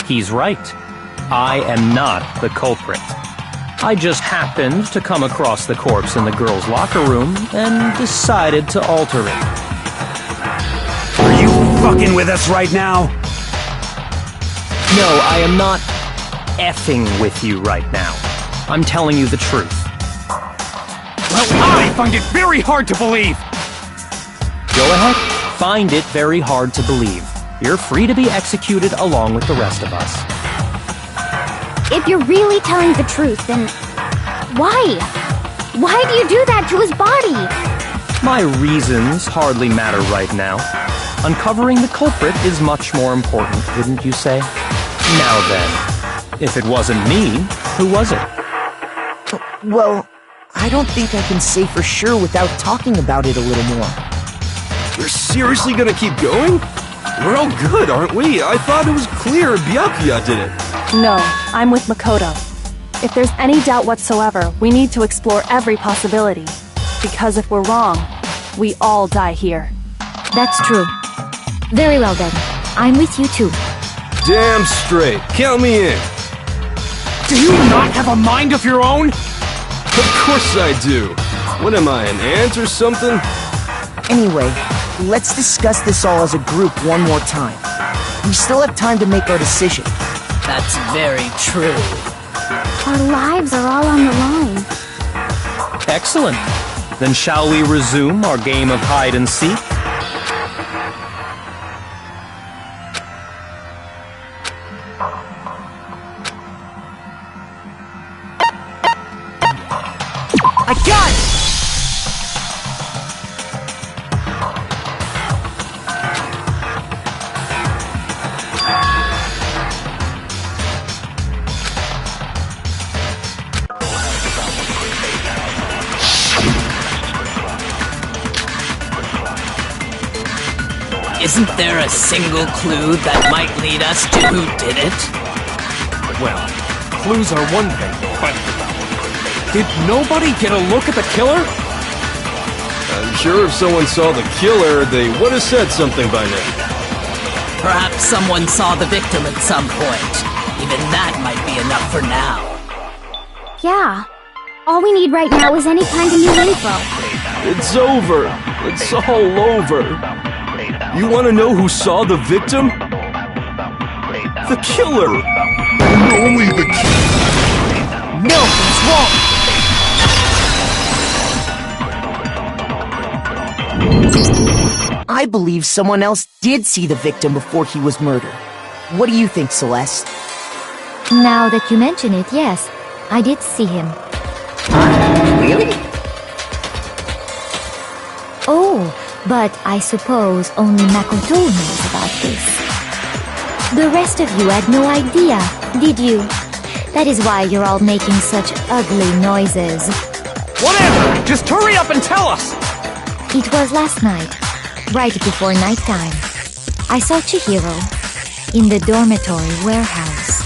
He's right. I am not the culprit. I just happened to come across the corpse in the girls' locker room and decided to alter it. Are you fucking with us right now? No, I am not effing with you right now. I'm telling you the truth. Well, I find it very hard to believe! Go ahead. Find it very hard to believe. You're free to be executed along with the rest of us. If you're really telling the truth, then why? Why do you do that to his body? My reasons hardly matter right now. Uncovering the culprit is much more important, wouldn't you say? Now then, if it wasn't me, who was it? Well, I don't think I can say for sure without talking about it a little more. We're seriously gonna keep going? We're all good, aren't we? I thought it was clear Byakuya did it. No, I'm with Makoto. If there's any doubt whatsoever, we need to explore every possibility. Because if we're wrong, we all die here. That's true. Very well then. I'm with you too. Damn straight. Count me in. Do you not have a mind of your own? Of course I do. What am I, an ant or something? Anyway, let's discuss this all as a group one more time. We still have time to make our decision. That's very true. Our lives are all on the line. Excellent. Then shall we resume our game of hide and seek? I got it! Isn't there a single clue that might lead us to who did it? Well, clues are one thing, but... did nobody get a look at the killer? I'm sure if someone saw the killer, they would have said something by now. Perhaps someone saw the victim at some point. Even that might be enough for now. Yeah. All we need right now is any kind of new info. It's over. It's all over. You want to know who saw the victim? The killer! Only the killer! No, he's wrong! I believe someone else did see the victim before he was murdered. What do you think, Celeste? Now that you mention it, yes, I did see him. Really? Oh, but I suppose only Makoto knows about this. The rest of you had no idea, did you? That is why you're all making such ugly noises. Whatever! Just hurry up and tell us! It was last night, right before nighttime. I saw Chihiro in the dormitory warehouse.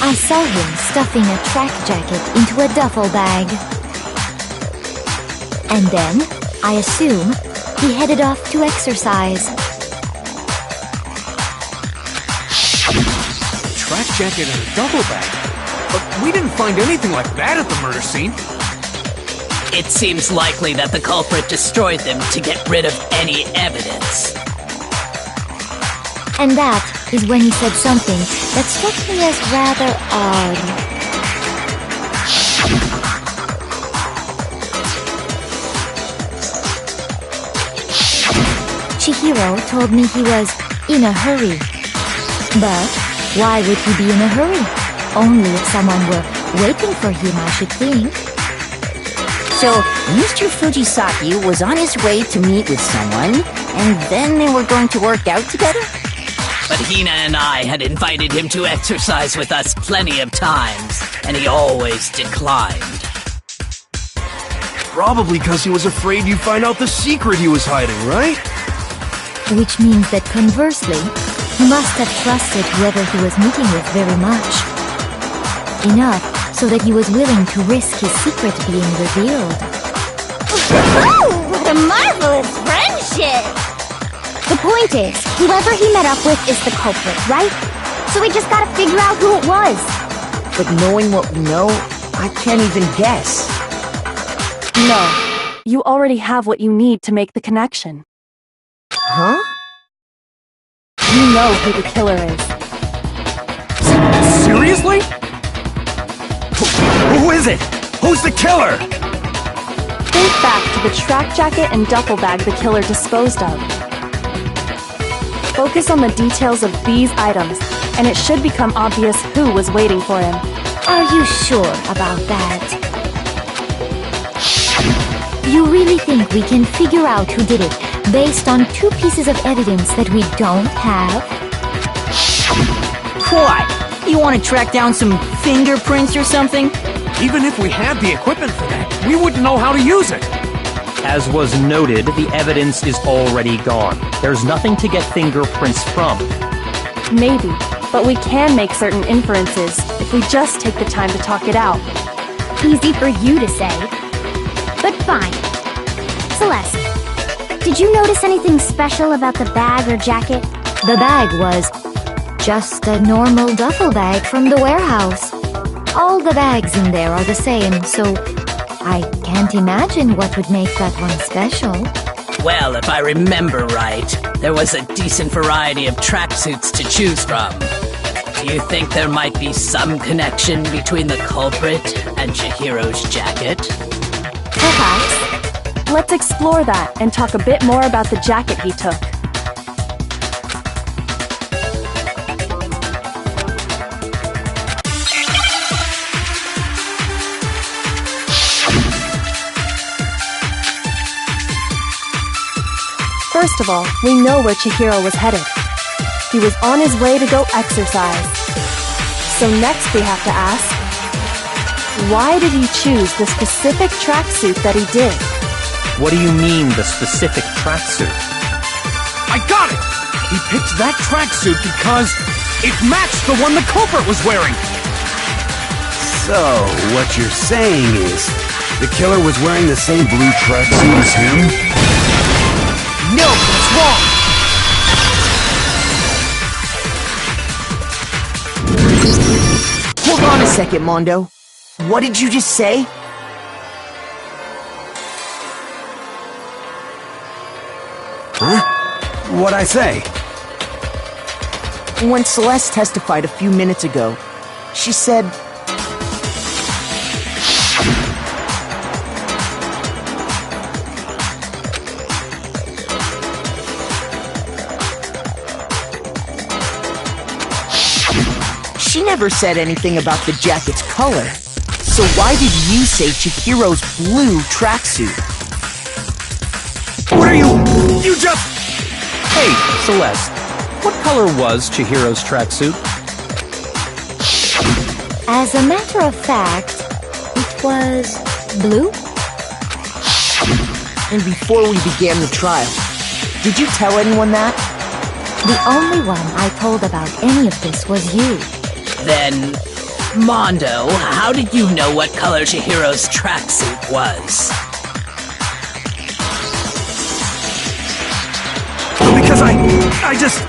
I saw him stuffing a track jacket into a duffel bag. And then, I assume, he headed off to exercise. Track jacket and a duffel bag? But we didn't find anything like that at the murder scene. It seems likely that the culprit destroyed them to get rid of any evidence. And that is when he said something that struck me as rather odd. Chihiro told me he was in a hurry. But why would he be in a hurry? Only if someone were waiting for him, I should think. So, Mr. Fujisaki was on his way to meet with someone, and then they were going to work out together? But Hina and I had invited him to exercise with us plenty of times, and he always declined. Probably because he was afraid you'd find out the secret he was hiding, right? Which means that conversely, he must have trusted whoever he was meeting with very much. Enough so that he was willing to risk his secret being revealed. Woohoo! What a marvelous friendship! The point is, whoever he met up with is the culprit, right? So we just gotta figure out who it was. But knowing what we know, I can't even guess. No. You already have what you need to make the connection. Huh? You know who the killer is. Seriously? Who is it? Who's the killer? Think back to the track jacket and duffel bag the killer disposed of. Focus on the details of these items, and it should become obvious who was waiting for him. Are you sure about that? You really think we can figure out who did it based on 2 pieces of evidence that we don't have? What? You want to track down some fingerprints or something? Even if we had the equipment for that, we wouldn't know how to use it. As was noted, the evidence is already gone. There's nothing to get fingerprints from. Maybe, but we can make certain inferences if we just take the time to talk it out. Easy for you to say. But fine. Celeste, did you notice anything special about the bag or jacket? The bag was just a normal duffel bag from the warehouse. All the bags in there are the same, so I can't imagine what would make that one special. Well, if I remember right, there was a decent variety of tracksuits to choose from. Do you think there might be some connection between the culprit and Chihiro's jacket? Perhaps. Let's explore that and talk a bit more about the jacket he took. First of all, we know where Chihiro was headed. He was on his way to go exercise. So next we have to ask, why did he choose the specific tracksuit that he did? What do you mean, the specific tracksuit? I got it! He picked that tracksuit because it matched the one the culprit was wearing! So, what you're saying is, the killer was wearing the same blue tracksuit as him? No, that's wrong! Hold on a second, Mondo. What did you just say? Huh? What'd I say? When Celeste testified a few minutes ago, she said... She never said anything about the jacket's color. So why did you say Chihiro's blue tracksuit? What are you... You just... Hey, Celeste, what color was Chihiro's tracksuit? As a matter of fact, it was blue. And before we began the trial, did you tell anyone that? The only one I told about any of this was you. Then, Mondo, how did you know what color Chihiro's tracksuit was? Because I just...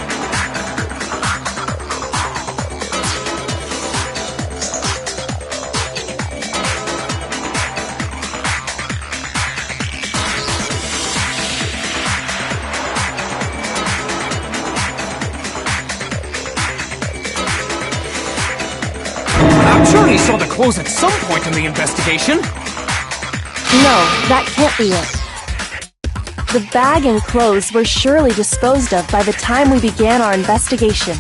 saw the clothes at some point in the investigation. No, that can't be it. The bag and clothes were surely disposed of by the time we began our investigation.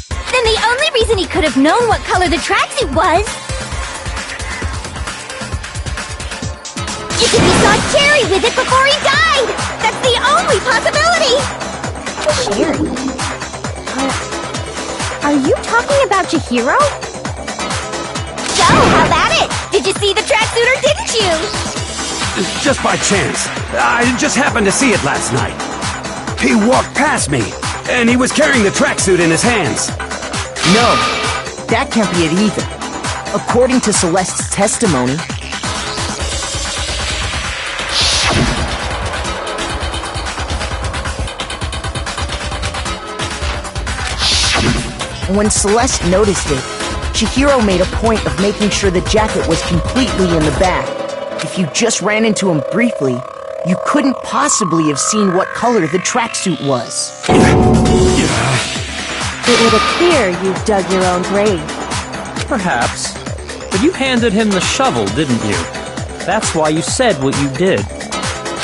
Then the only reason he could have known what color the tracksuit was is if he saw Cherry with it before he died! That's the only possibility! Cherry? Are you talking about Chihiro? So, how about it? Did you see the tracksuit or didn't you? Just by chance. I just happened to see it last night. He walked past me, and he was carrying the tracksuit in his hands. No, that can't be it either. According to Celeste's testimony, when Celeste noticed it, Chihiro made a point of making sure the jacket was completely in the bag. If you just ran into him briefly, you couldn't possibly have seen what color the tracksuit was. It would appear you dug your own grave. Perhaps. But you handed him the shovel, didn't you? That's why you said what you did.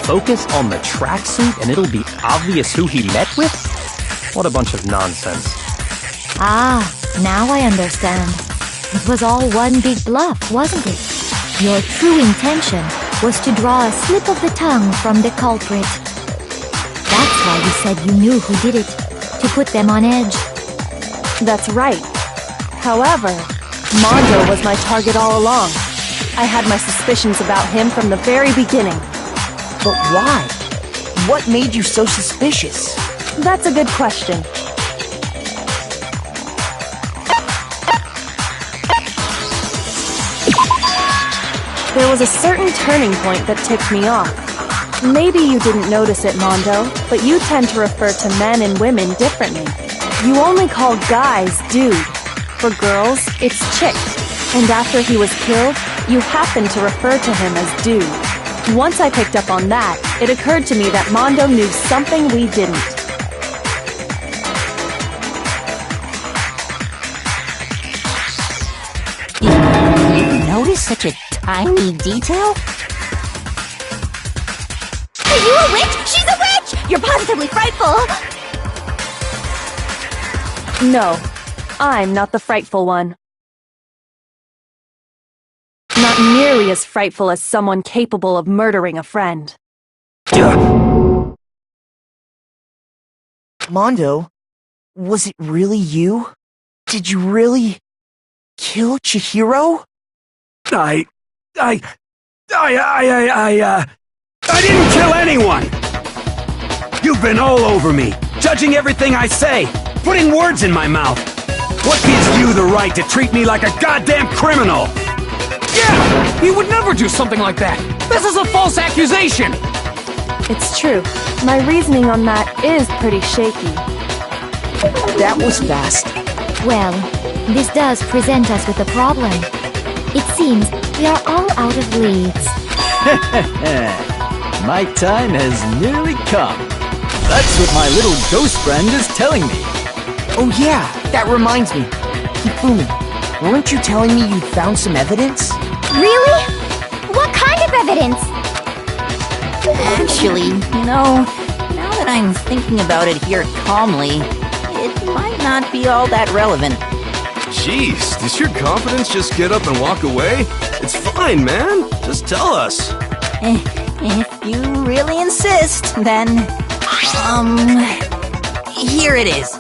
Focus on the tracksuit and it'll be obvious who he met with? What a bunch of nonsense. Ah, now I understand. It was all one big bluff, wasn't it? Your true intention was to draw a slip of the tongue from the culprit. That's why you said you knew who did it, to put them on edge. That's right. However, Mondo was my target all along. I had my suspicions about him from the very beginning. But why? What made you so suspicious? That's a good question. There was a certain turning point that tipped me off. Maybe you didn't notice it, Mondo, but you tend to refer to men and women differently. You only call guys dude. For girls, it's chick. And after he was killed, you happened to refer to him as dude. Once I picked up on that, it occurred to me that Mondo knew something we didn't. You notice such a tiny detail? Are you a witch? She's a witch! You're positively frightful! No, I'm not the frightful one. Not nearly as frightful as someone capable of murdering a friend. Mondo, was it really you? Did you really kill Chihiro? I didn't kill anyone! You've been all over me, judging everything I say, putting words in my mouth. What gives you the right to treat me like a goddamn criminal? Yeah! He would never do something like that! This is a false accusation! It's true. My reasoning on that is pretty shaky. That was fast. Well, this does present us with a problem. It seems we are all out of leads. My time has nearly come. That's what my little ghost friend is telling me. Oh yeah, that reminds me. Hifumi, weren't you telling me you found some evidence? Really? What kind of evidence? Actually, now that I'm thinking about it here calmly, it might not be all that relevant. Jeez, does your confidence just get up and walk away? It's fine, man. Just tell us. If you really insist, then... here it is.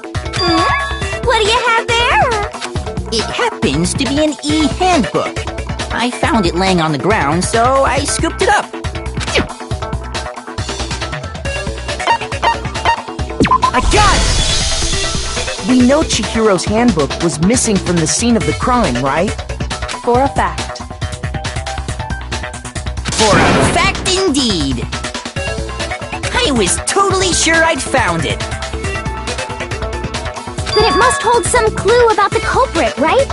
What do you have there? It happens to be an e-handbook. I found it laying on the ground, so I scooped it up. I got it! We know Chihiro's handbook was missing from the scene of the crime, right? For a fact. For a fact indeed. I was totally sure I'd found it. Then it must hold some clue about the culprit, right?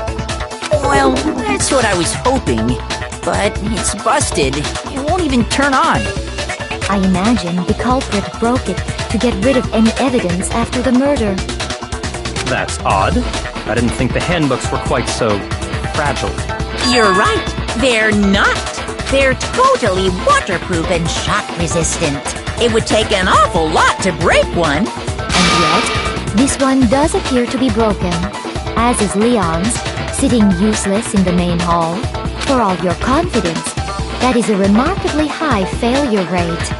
Well, that's what I was hoping. But it's busted. It won't even turn on. I imagine the culprit broke it to get rid of any evidence after the murder. That's odd. I didn't think the handbooks were quite so fragile. You're right. They're not. They're totally waterproof and shock resistant. It would take an awful lot to break one. And yet, this one does appear to be broken, as is Leon's, sitting useless in the main hall. For all your confidence, that is a remarkably high failure rate.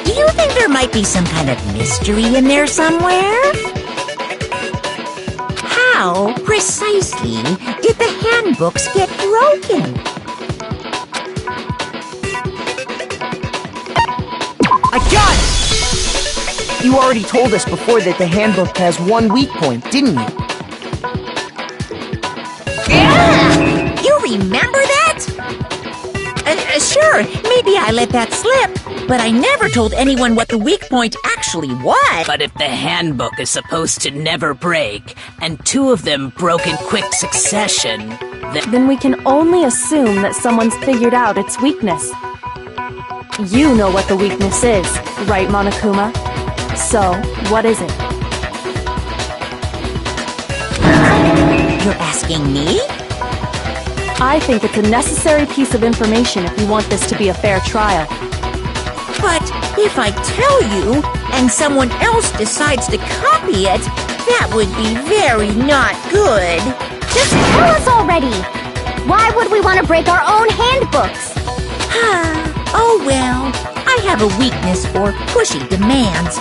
Do you think there might be some kind of mystery in there somewhere? How precisely did the handbooks get broken? I got it! You already told us before that the handbook has one weak point, didn't you? Yeah! You remember that? Sure, maybe I let that slip, but I never told anyone what the weak point actually was. But if the handbook is supposed to never break, and two of them broke in quick succession, then we can only assume that someone's figured out its weakness. You know what the weakness is, right, Monokuma? So, what is it? You're asking me? I think it's a necessary piece of information if you want this to be a fair trial. But if I tell you, and someone else decides to copy it, that would be very not good. Just tell us already! Why would we want to break our own handbooks? Oh well, I have a weakness for pushy demands.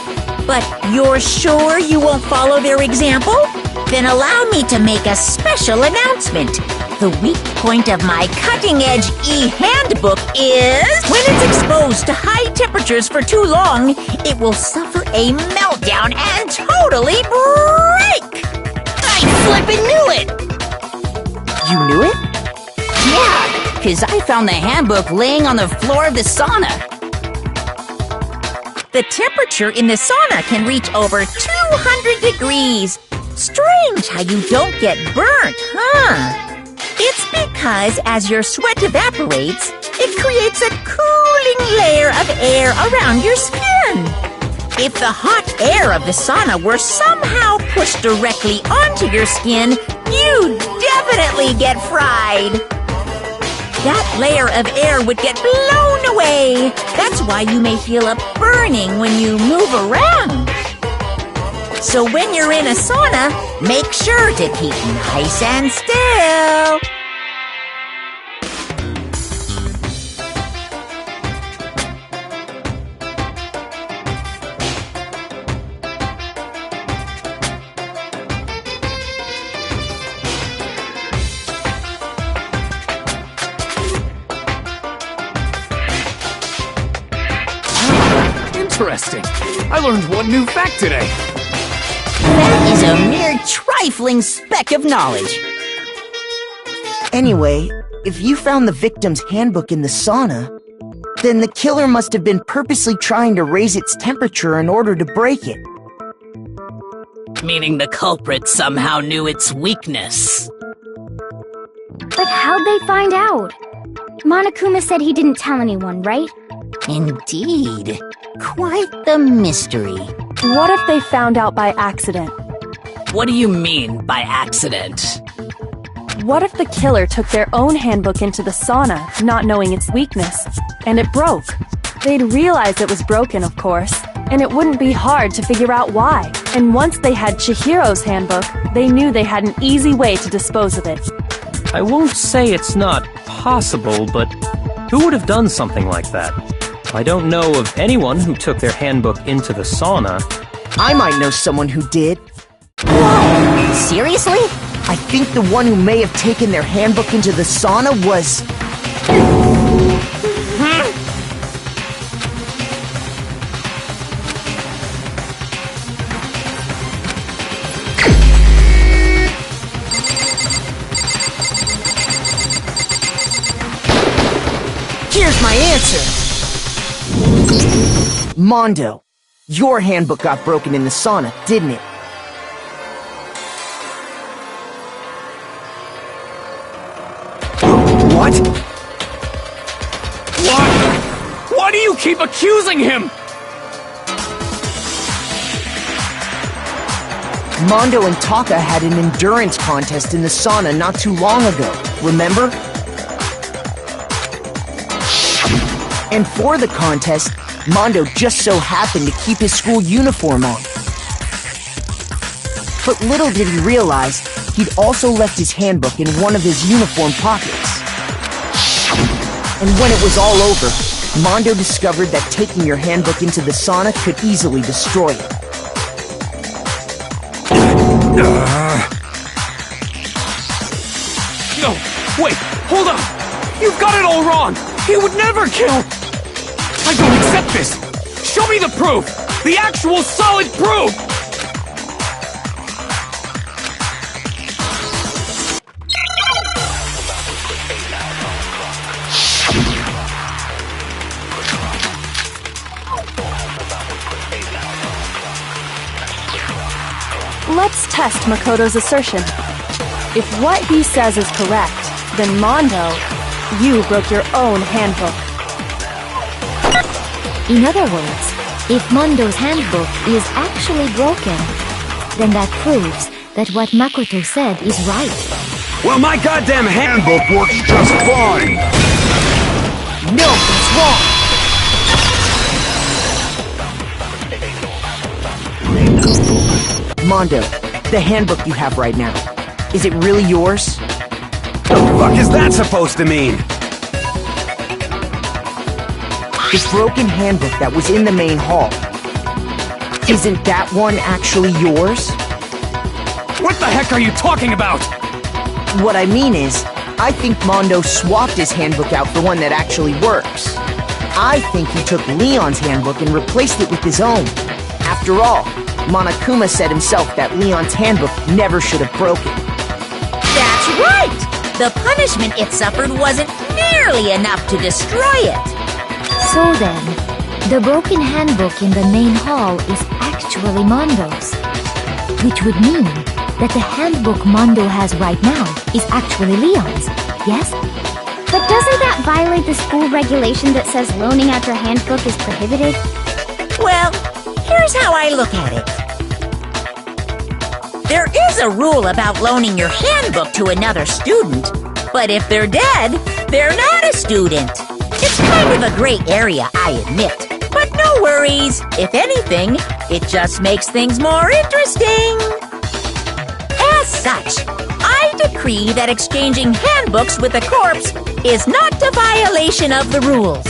But you're sure you won't follow their example? Then allow me to make a special announcement. The weak point of my cutting-edge e-handbook is... when it's exposed to high temperatures for too long, it will suffer a meltdown and totally break! I flippin' knew it! You knew it? Yeah, because I found the handbook laying on the floor of the sauna. The temperature in the sauna can reach over 200 degrees. Strange how you don't get burnt, huh? It's because as your sweat evaporates, it creates a cooling layer of air around your skin. If the hot air of the sauna were somehow pushed directly onto your skin, you'd definitely get fried. That layer of air would get blown away. That's why you may feel a burning when you move around. So when you're in a sauna, make sure to keep nice and still. Interesting. I learned one new fact today. That is a mere trifling speck of knowledge. Anyway, if you found the victim's handbook in the sauna, then the killer must have been purposely trying to raise its temperature in order to break it. meaning the culprit somehow knew its weakness. But how'd they find out? Monokuma said he didn't tell anyone, right? Indeed. Quite the mystery. What if they found out by accident? What do you mean by accident? What if the killer took their own handbook into the sauna, not knowing its weakness, and it broke? They'd realize it was broken, of course, and it wouldn't be hard to figure out why. And once they had Chihiro's handbook, they knew they had an easy way to dispose of it. I won't say it's not possible, but who would have done something like that? I don't know of anyone who took their handbook into the sauna. I might know someone who did. Whoa! Seriously? I think the one who may have taken their handbook into the sauna was... Here's my answer! Mondo, your handbook got broken in the sauna, didn't it? What? Why? Why do you keep accusing him? Mondo and Taka had an endurance contest in the sauna not too long ago, remember? And for the contest, Mondo just so happened to keep his school uniform on. But little did he realize, he'd also left his handbook in one of his uniform pockets. And when it was all over, Mondo discovered that taking your handbook into the sauna could easily destroy it. No, wait, hold on! You've got it all wrong! He would never kill! I don't accept this! Show me the proof! The actual solid proof! Let's test Makoto's assertion. If what he says is correct, then Mondo, you broke your own handbook. In other words, if Mondo's handbook is actually broken, then that proves that what Makoto said is right. Well, my goddamn handbook works just fine! No, it's wrong! Mondo, the handbook you have right now, is it really yours? The fuck is that supposed to mean? The broken handbook that was in the main hall, isn't that one actually yours? What the heck are you talking about? What I mean is, I think Mondo swapped his handbook out for one that actually works. I think he took Leon's handbook and replaced it with his own. After all, Monokuma said himself that Leon's handbook never should have broken. That's right! The punishment it suffered wasn't nearly enough to destroy it. So then, the broken handbook in the main hall is actually Mondo's. Which would mean that the handbook Mondo has right now is actually Leon's, yes? But doesn't that violate the school regulation that says loaning out your handbook is prohibited? Well, here's how I look at it. There is a rule about loaning your handbook to another student, but if they're dead, they're not a student. It's kind of a gray area, I admit. But no worries. If anything, it just makes things more interesting. As such, I decree that exchanging handbooks with a corpse is not a violation of the rules.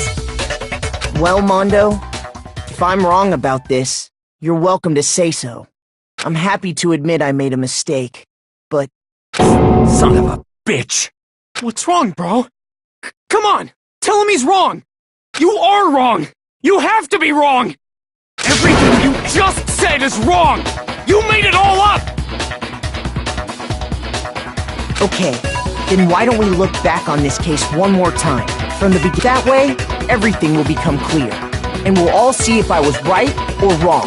Well, Mondo, if I'm wrong about this, you're welcome to say so. I'm happy to admit I made a mistake, but... Son of a bitch! What's wrong, bro? Come on! Tell him he's wrong! You are wrong! You have to be wrong! Everything you just said is wrong! You made it all up! Okay, then why don't we look back on this case one more time, from the beginning? That way, everything will become clear, and we'll all see if I was right or wrong.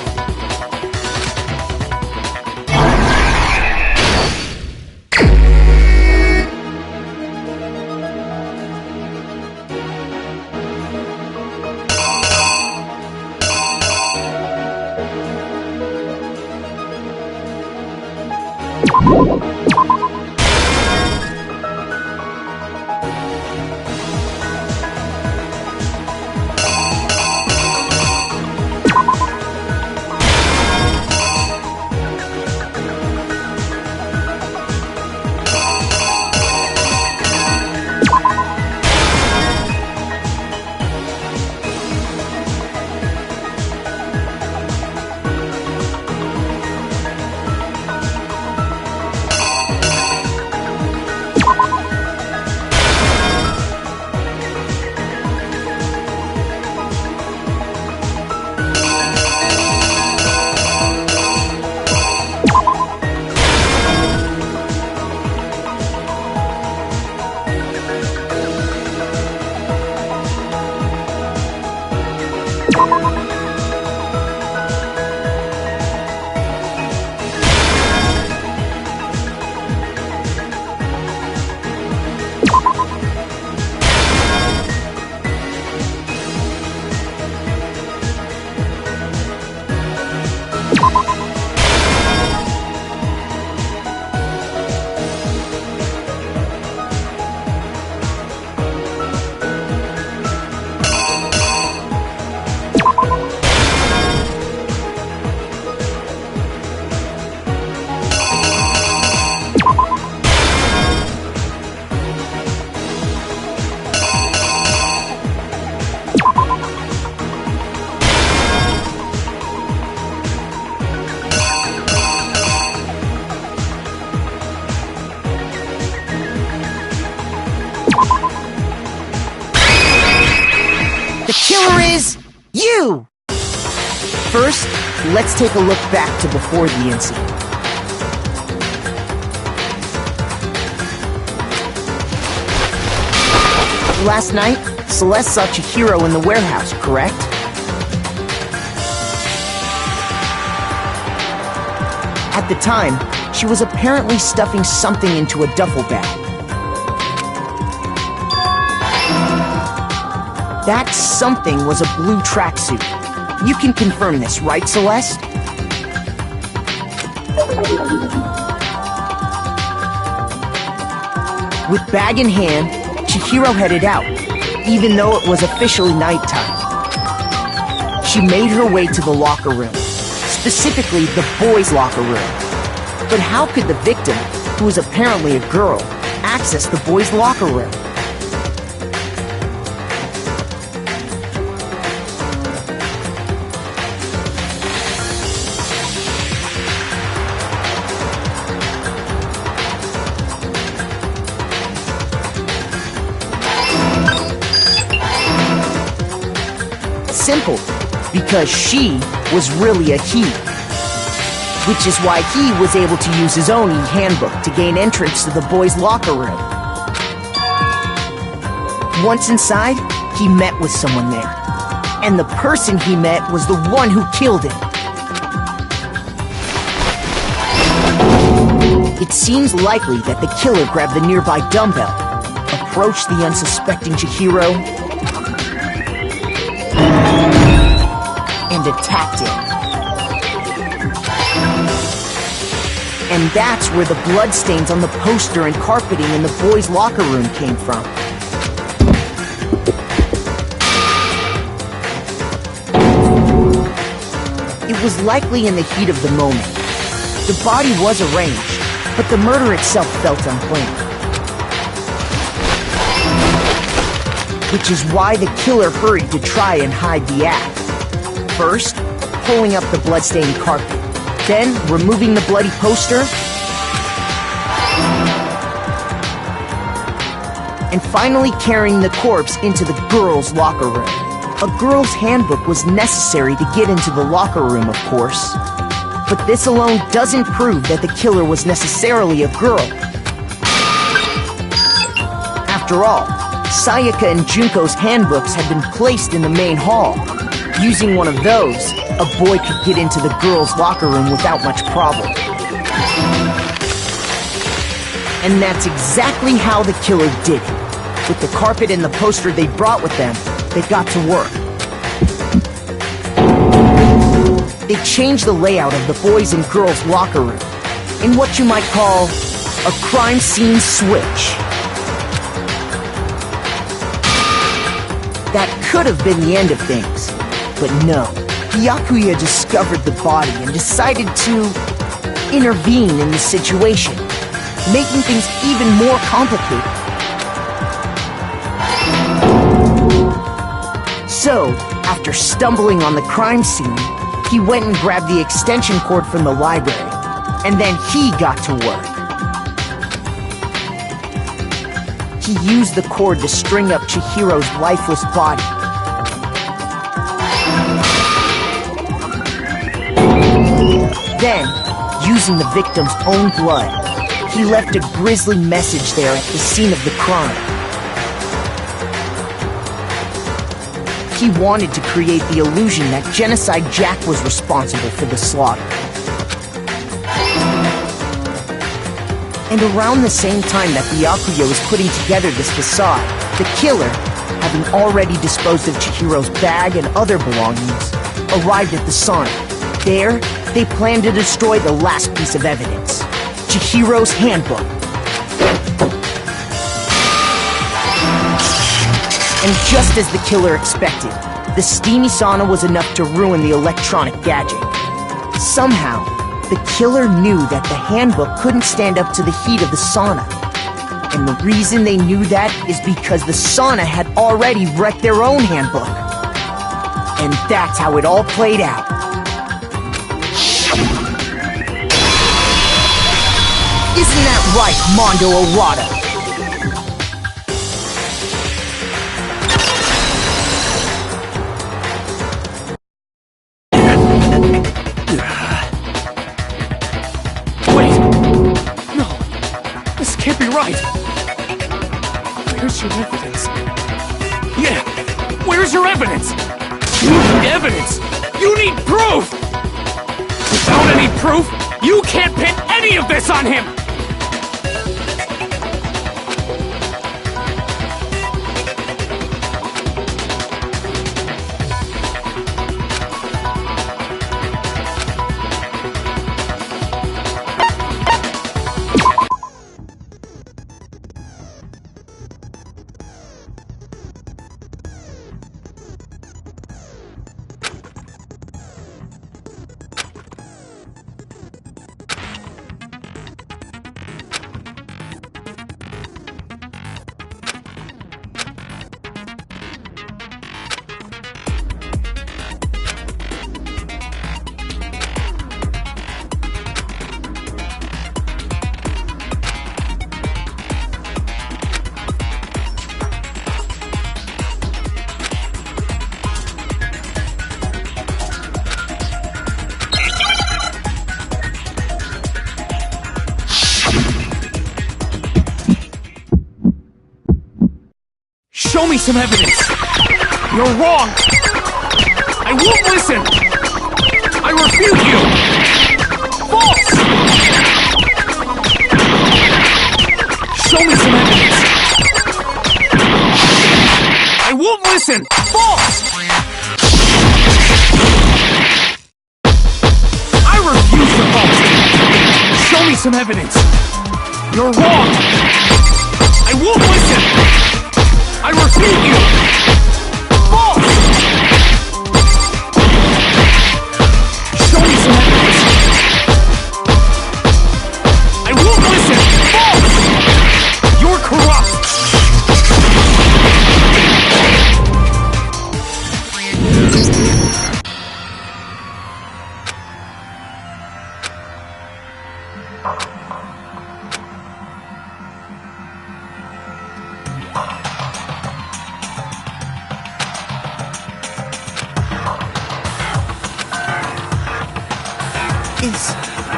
The killer is you! First, let's take a look back to before the incident. Last night, Celeste saw Chihiro in the warehouse, correct? At the time, she was apparently stuffing something into a duffel bag. That something was a blue tracksuit. You can confirm this, right, Celeste? With bag in hand, Chihiro headed out, even though it was officially nighttime. She made her way to the locker room, specifically the boys' locker room. But how could the victim, who was apparently a girl, access the boys' locker room? Simple, because she was really a he. Which is why he was able to use his own e-handbook to gain entrance to the boys' locker room. Once inside, he met with someone there. And the person he met was the one who killed him. It seems likely that the killer grabbed the nearby dumbbell, approached the unsuspecting Chihiro, and attacked him. And that's where the bloodstains on the poster and carpeting in the boys' locker room came from. It was likely in the heat of the moment. The body was arranged, but the murder itself felt unplanned. Which is why the killer hurried to try and hide the act. First, pulling up the bloodstained carpet. Then, removing the bloody poster. And finally carrying the corpse into the girls' locker room. A girl's handbook was necessary to get into the locker room, of course. But this alone doesn't prove that the killer was necessarily a girl. After all, Sayaka and Junko's handbooks had been placed in the main hall. Using one of those, a boy could get into the girls' locker room without much problem. And that's exactly how the killer did it. With the carpet and the poster they brought with them, they got to work. They changed the layout of the boys' and girls' locker room in what you might call a crime scene switch. That could have been the end of things, but no. Byakuya discovered the body and decided to intervene in the situation, making things even more complicated. So, after stumbling on the crime scene, he went and grabbed the extension cord from the library, and then he got to work. He used the cord to string up Chihiro's lifeless body. Then, using the victim's own blood, he left a grisly message there at the scene of the crime. He wanted to create the illusion that Genocide Jack was responsible for the slaughter. And around the same time that Byakuya was putting together this facade, the killer, having already disposed of Chihiro's bag and other belongings, arrived at the sign. There, they planned to destroy the last piece of evidence, Chihiro's handbook. And just as the killer expected, the steamy sauna was enough to ruin the electronic gadget. Somehow, the killer knew that the handbook couldn't stand up to the heat of the sauna. And the reason they knew that is because the sauna had already wrecked their own handbook. And that's how it all played out. Isn't that right, Mondo Arata? this? Yeah, where's your evidence? You need evidence! You need proof! Without any proof, you can't pin any of this on him! Show me some evidence! You're wrong! I won't listen! I refute you! False! Show me some evidence! I won't listen! False! I refuse the false! Show me some evidence! You're wrong! I won't listen! I refute you! False! Show me some evidence! I won't listen! False! You're corrupt!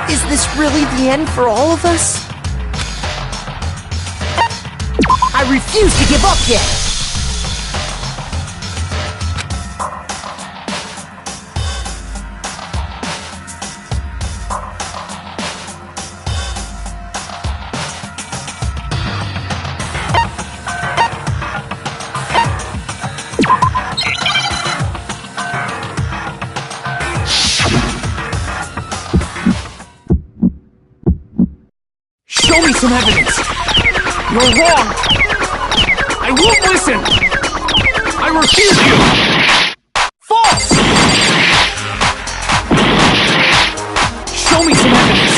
Is this really the end for all of us? I refuse to give up yet! Show me some evidence! You're wrong! I won't listen! I refuse you! False! Show me some evidence!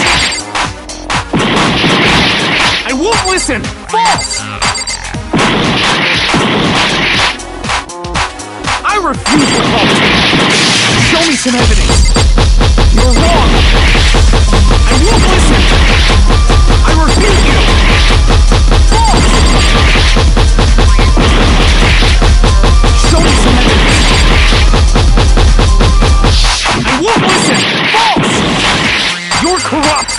I won't listen! False! I refuse the false! Show me some evidence! You're wrong! I won't listen! I refuse you! False! Show me some evidence! I won't listen! False! You're corrupt!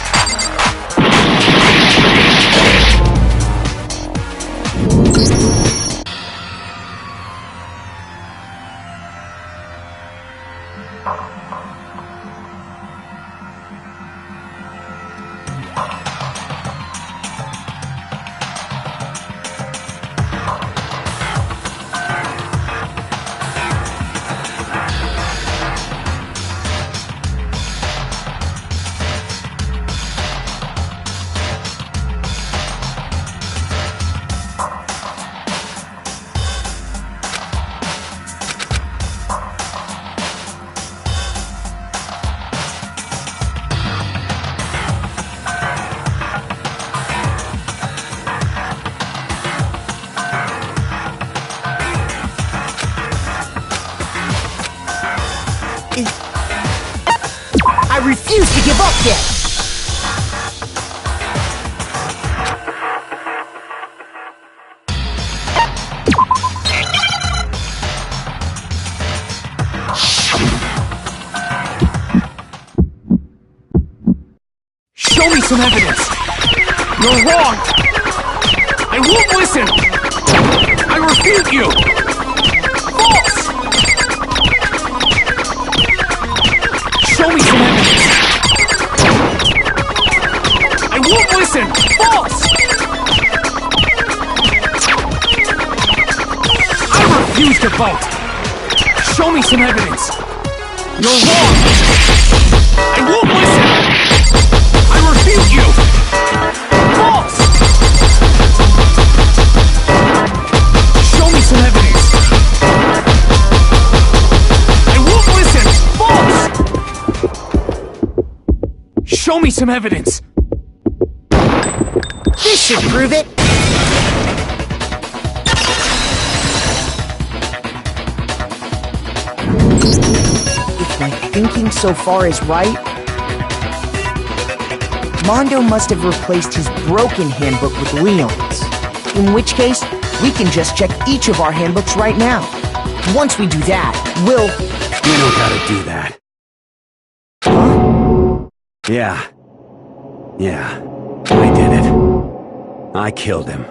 I refuse to give up yet! Show me some evidence! You're wrong! I won't listen! I refute you! False! Show me some evidence! I won't listen! False! I refuse to vote! Show me some evidence! You're wrong! I won't listen! I refute you! False! Show me some evidence! I won't listen! False! Show me some evidence! This should prove it! If my thinking so far is right, Mondo must have replaced his broken handbook with Leon's. In which case, we can just check each of our handbooks right now. Once we do that, we'll... We don't gotta do that. Huh? Yeah, I did it. I killed him.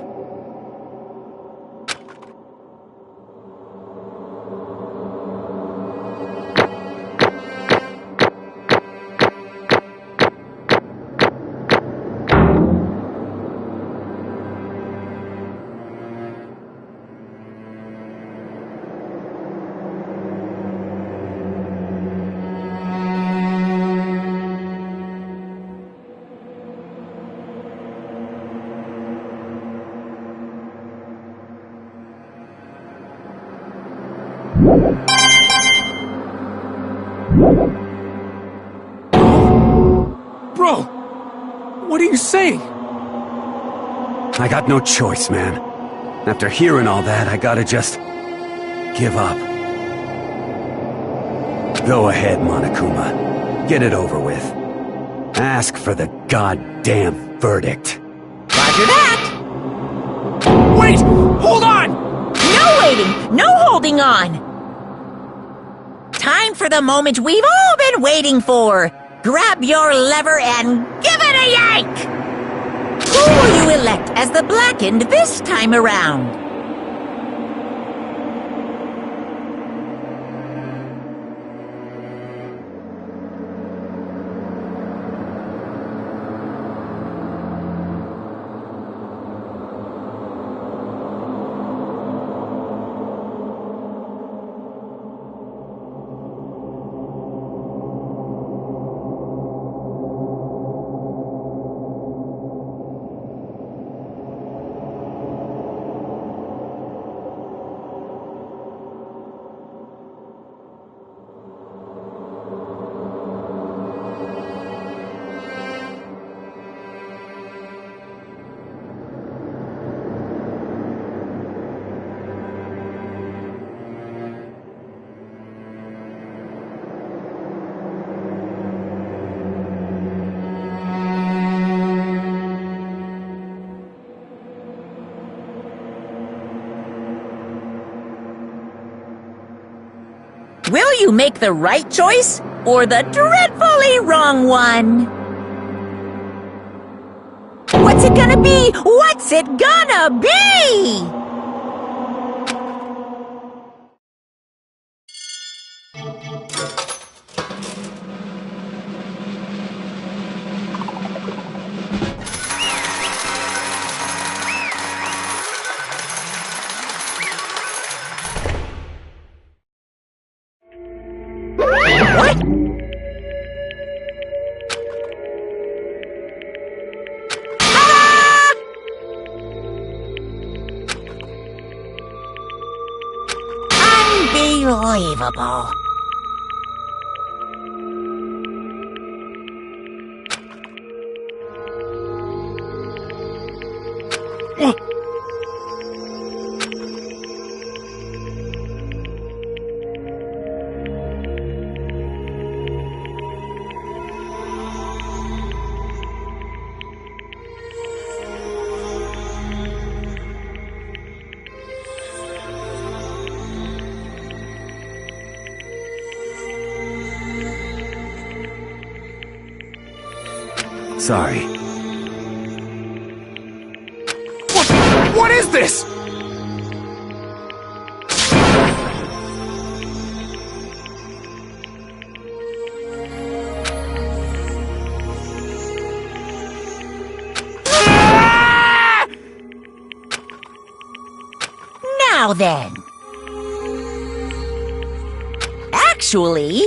Bro! What are you saying? I got no choice, man. After hearing all that, I gotta just... give up. Go ahead, Monokuma. Get it over with. Ask for the goddamn verdict. Roger that! Wait! Hold on! No waiting! No holding on! Time for the moment we've all been waiting for! Grab your lever and give it a yank! Who will you elect as the Blackened this time around? Will you make the right choice or the dreadfully wrong one? What's it gonna be? What's it gonna be? What? Ah! Unbelievable. Sorry. What is this? Now then. Actually...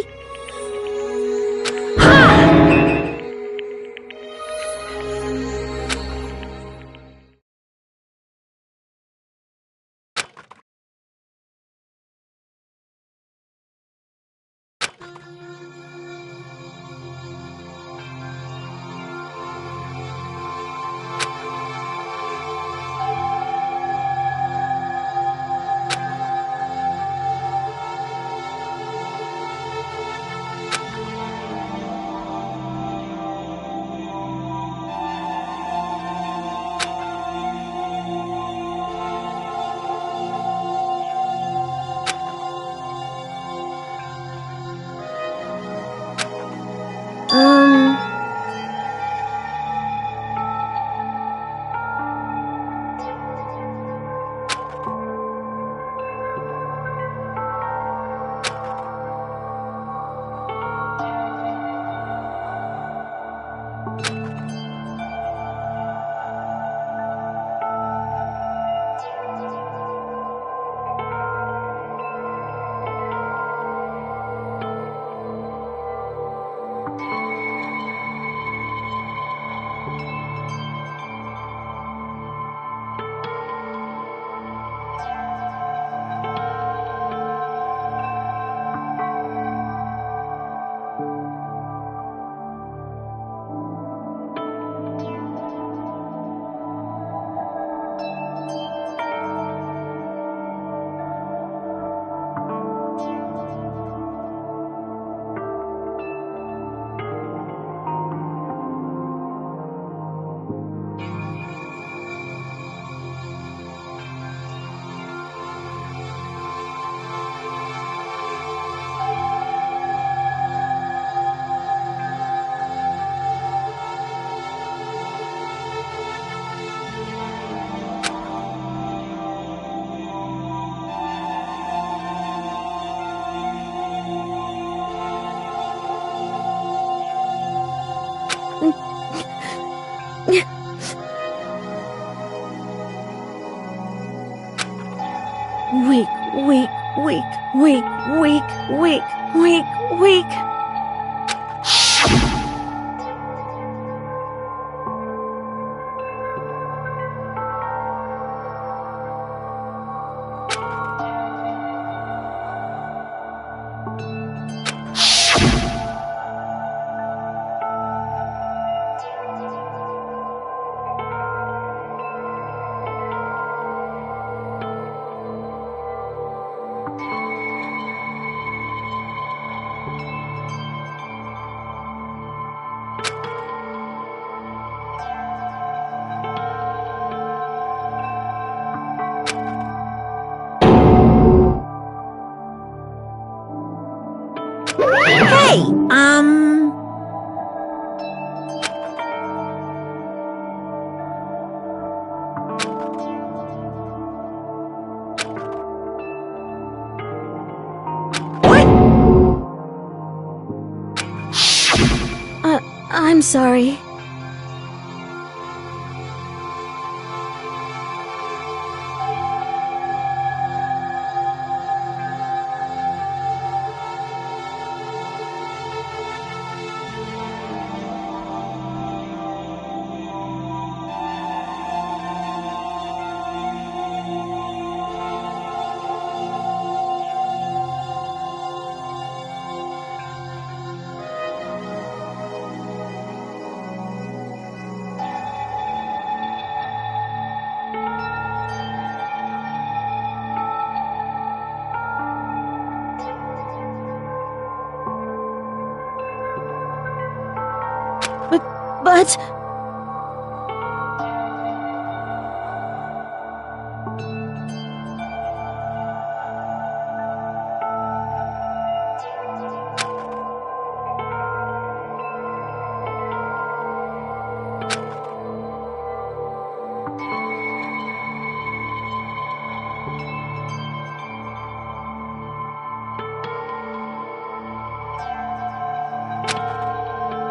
Weak, weak, weak, weak, weak, weak, weak, weak. Hey, I'm sorry. But...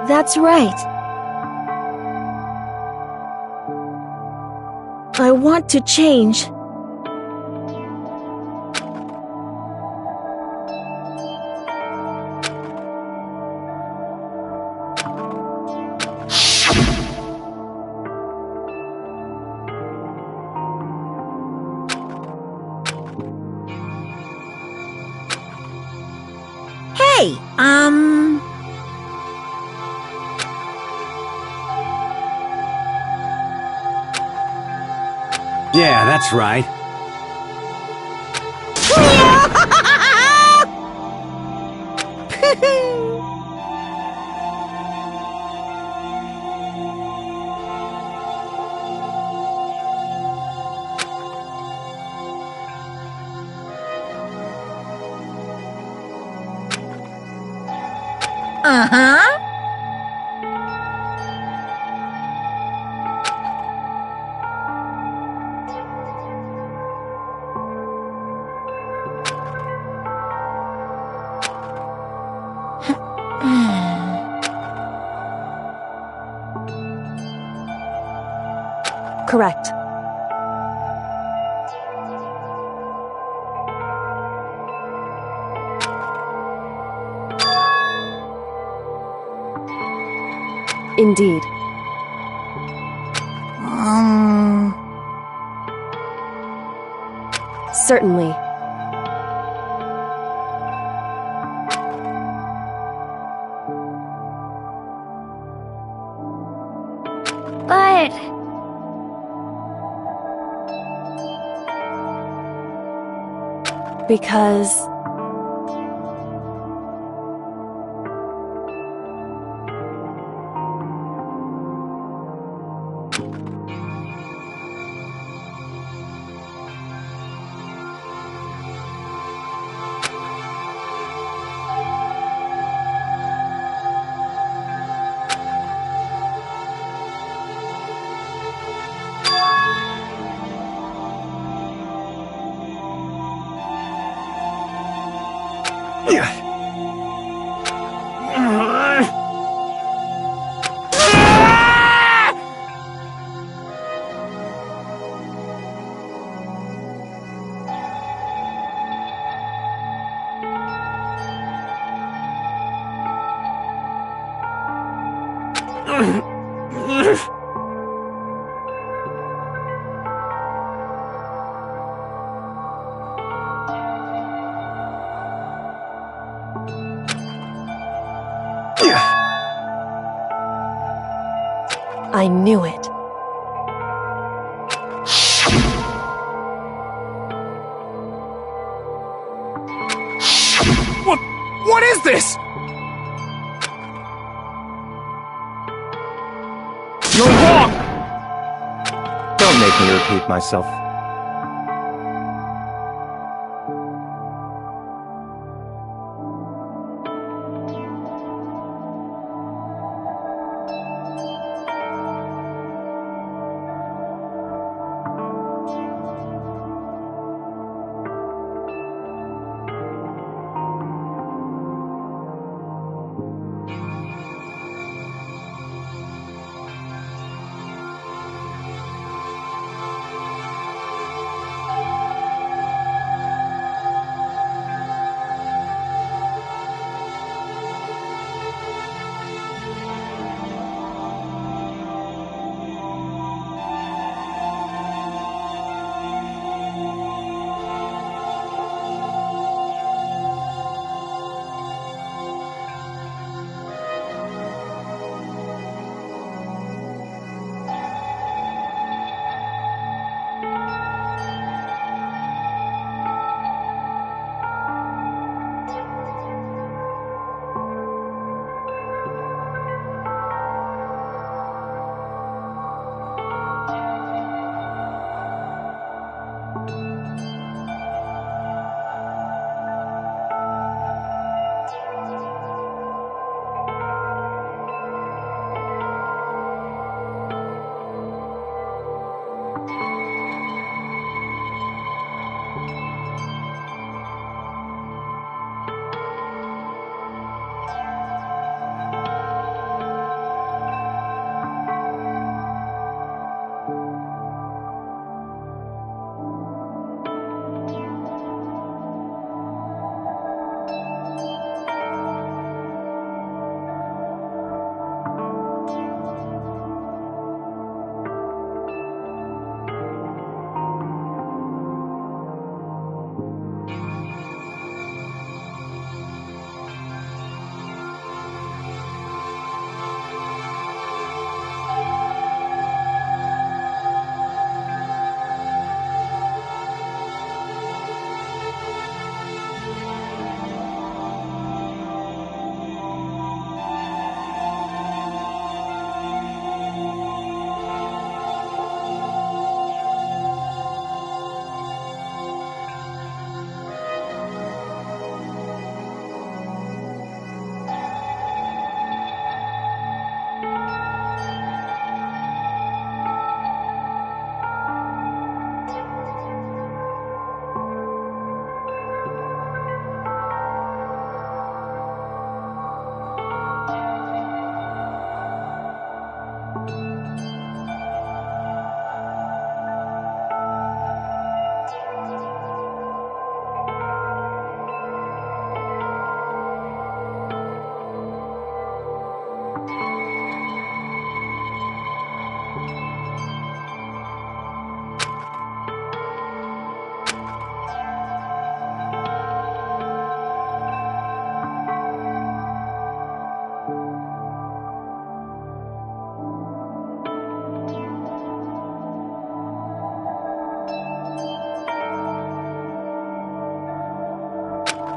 That's right. I want to change. Hey, Yeah, that's right. uh-huh. Correct. Indeed. Certainly. But... Because... I knew it. What is this? You're wrong! Don't make me repeat myself.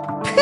Hey,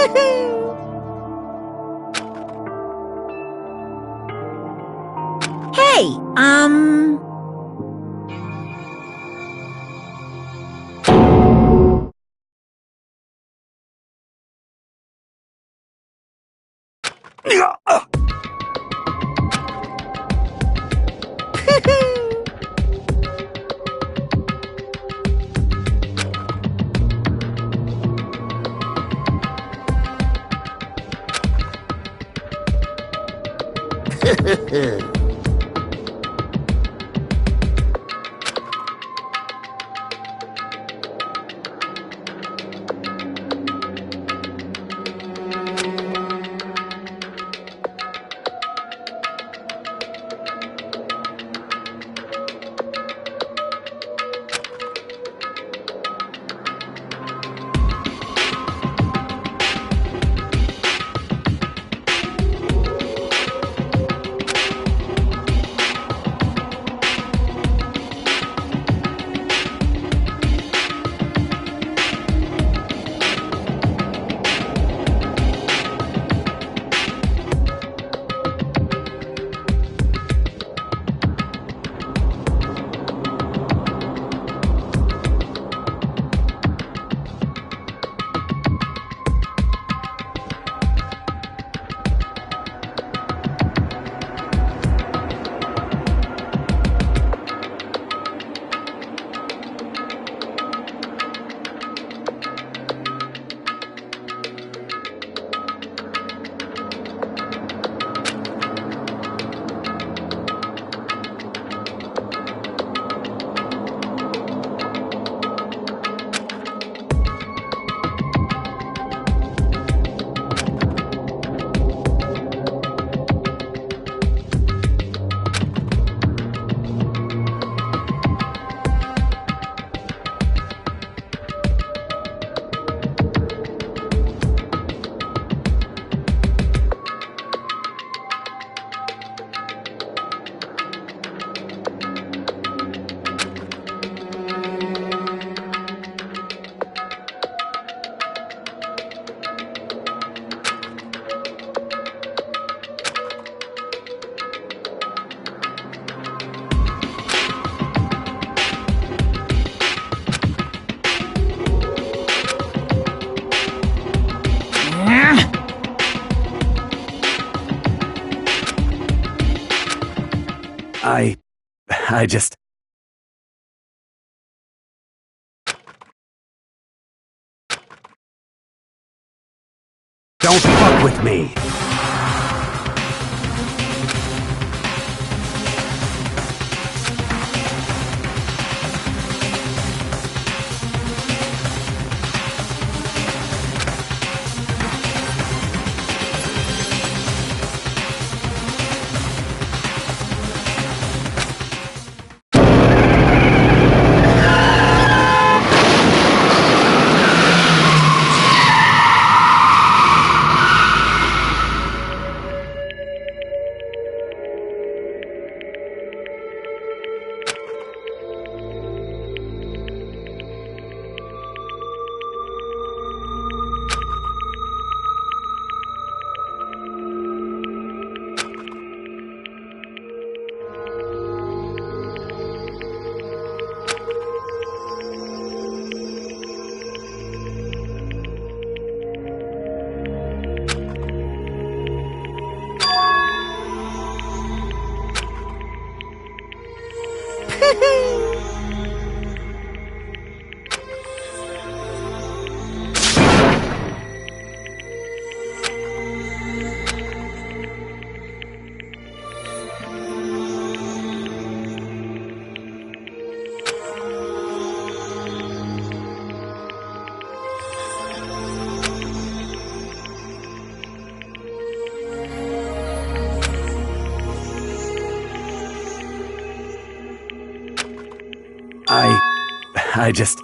I just... Don't fuck with me! I just...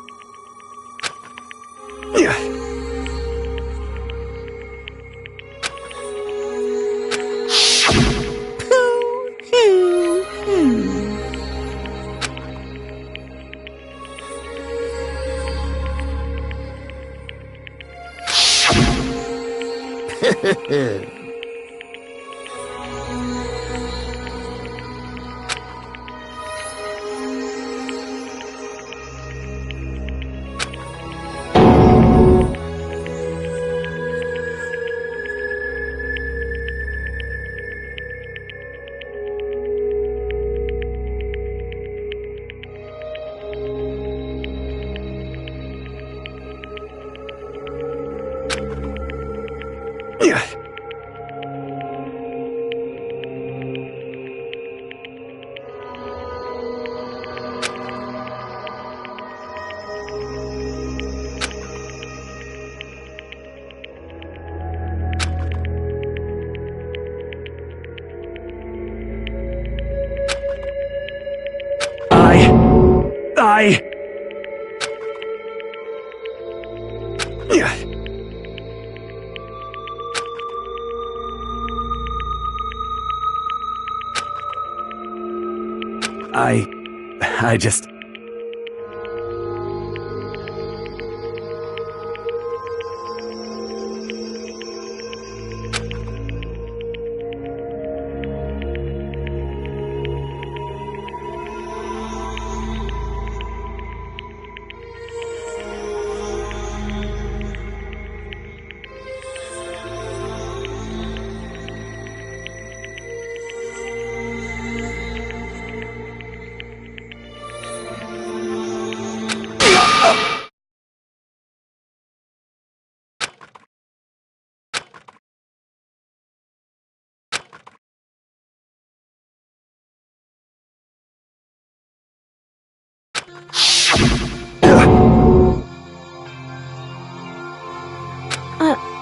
I just...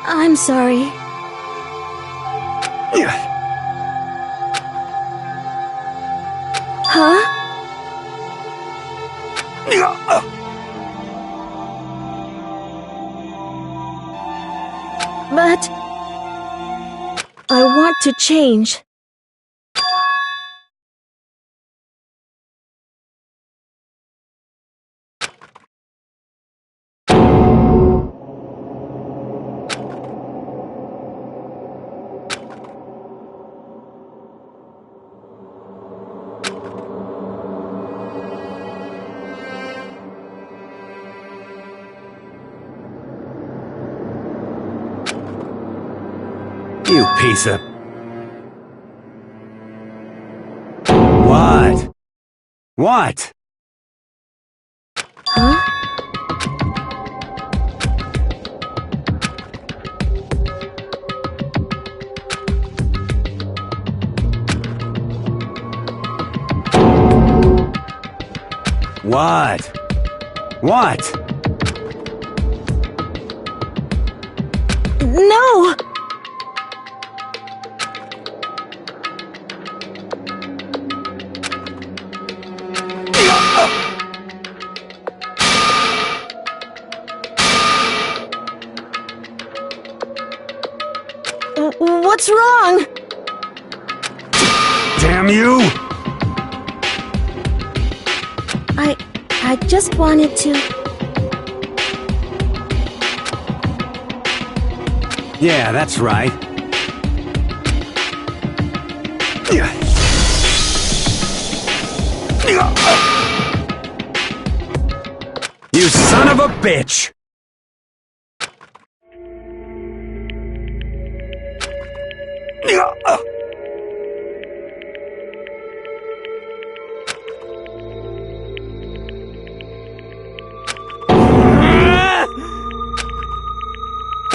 I'm sorry. Huh? But I want to change. You piece of... What? What? Huh? What? What? No! What's wrong? Damn you! I just wanted to... Yeah, that's right. You son of a bitch!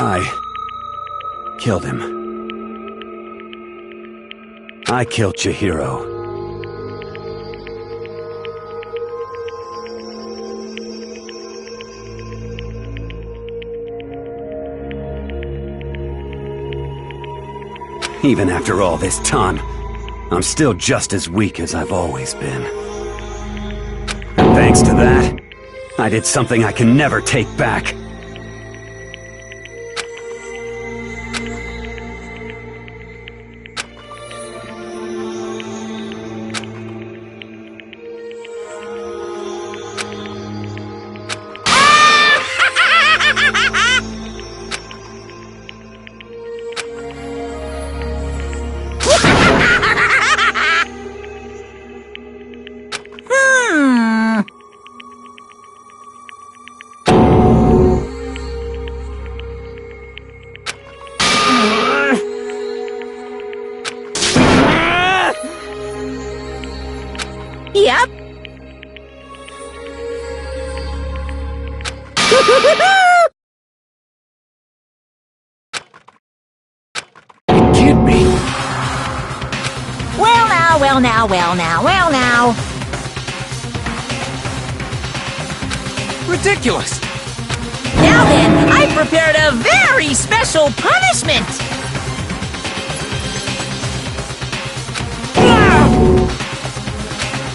I killed him. I killed Chihiro. Even after all this time, I'm still just as weak as I've always been. And thanks to that, I did something I can never take back. Well now, well now, well now. Ridiculous! Now then, I prepared a very special punishment!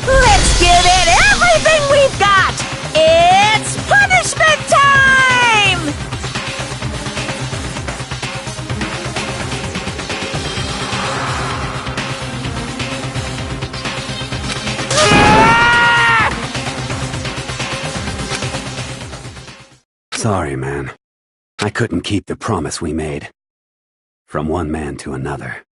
Let's give it everything we've got! It's punishment time! Sorry, man. I couldn't keep the promise we made. From one man to another.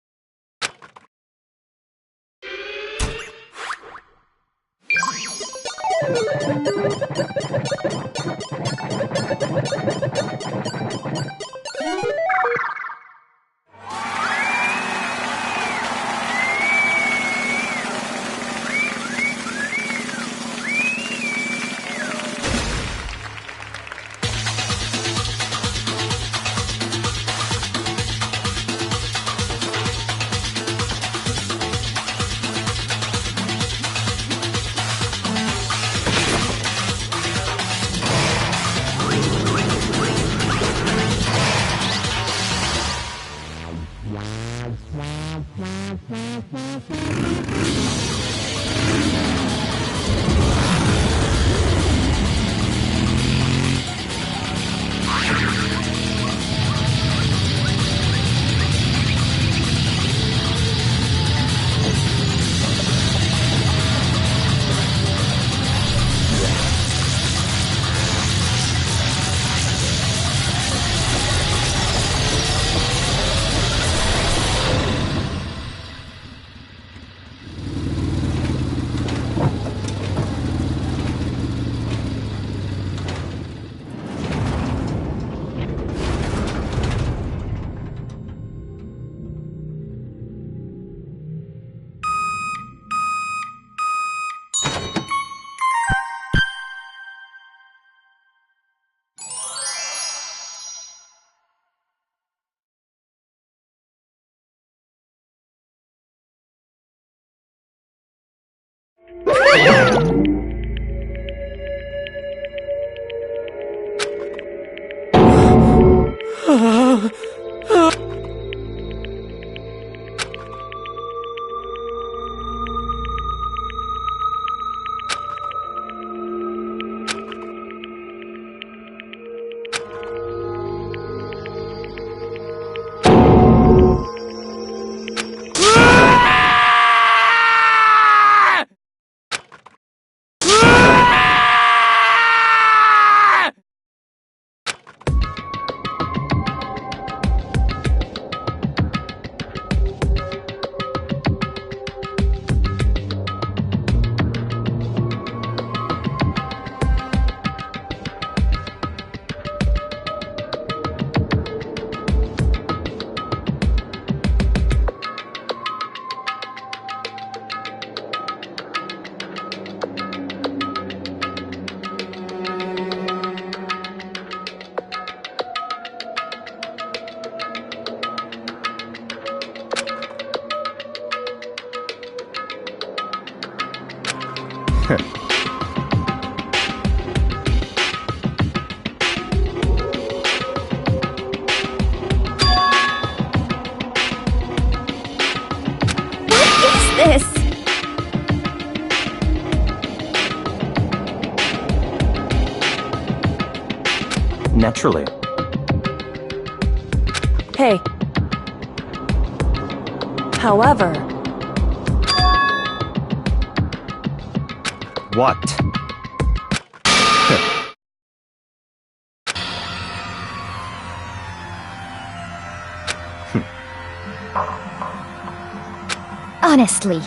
This. Naturally. Hey. However... What? Honestly.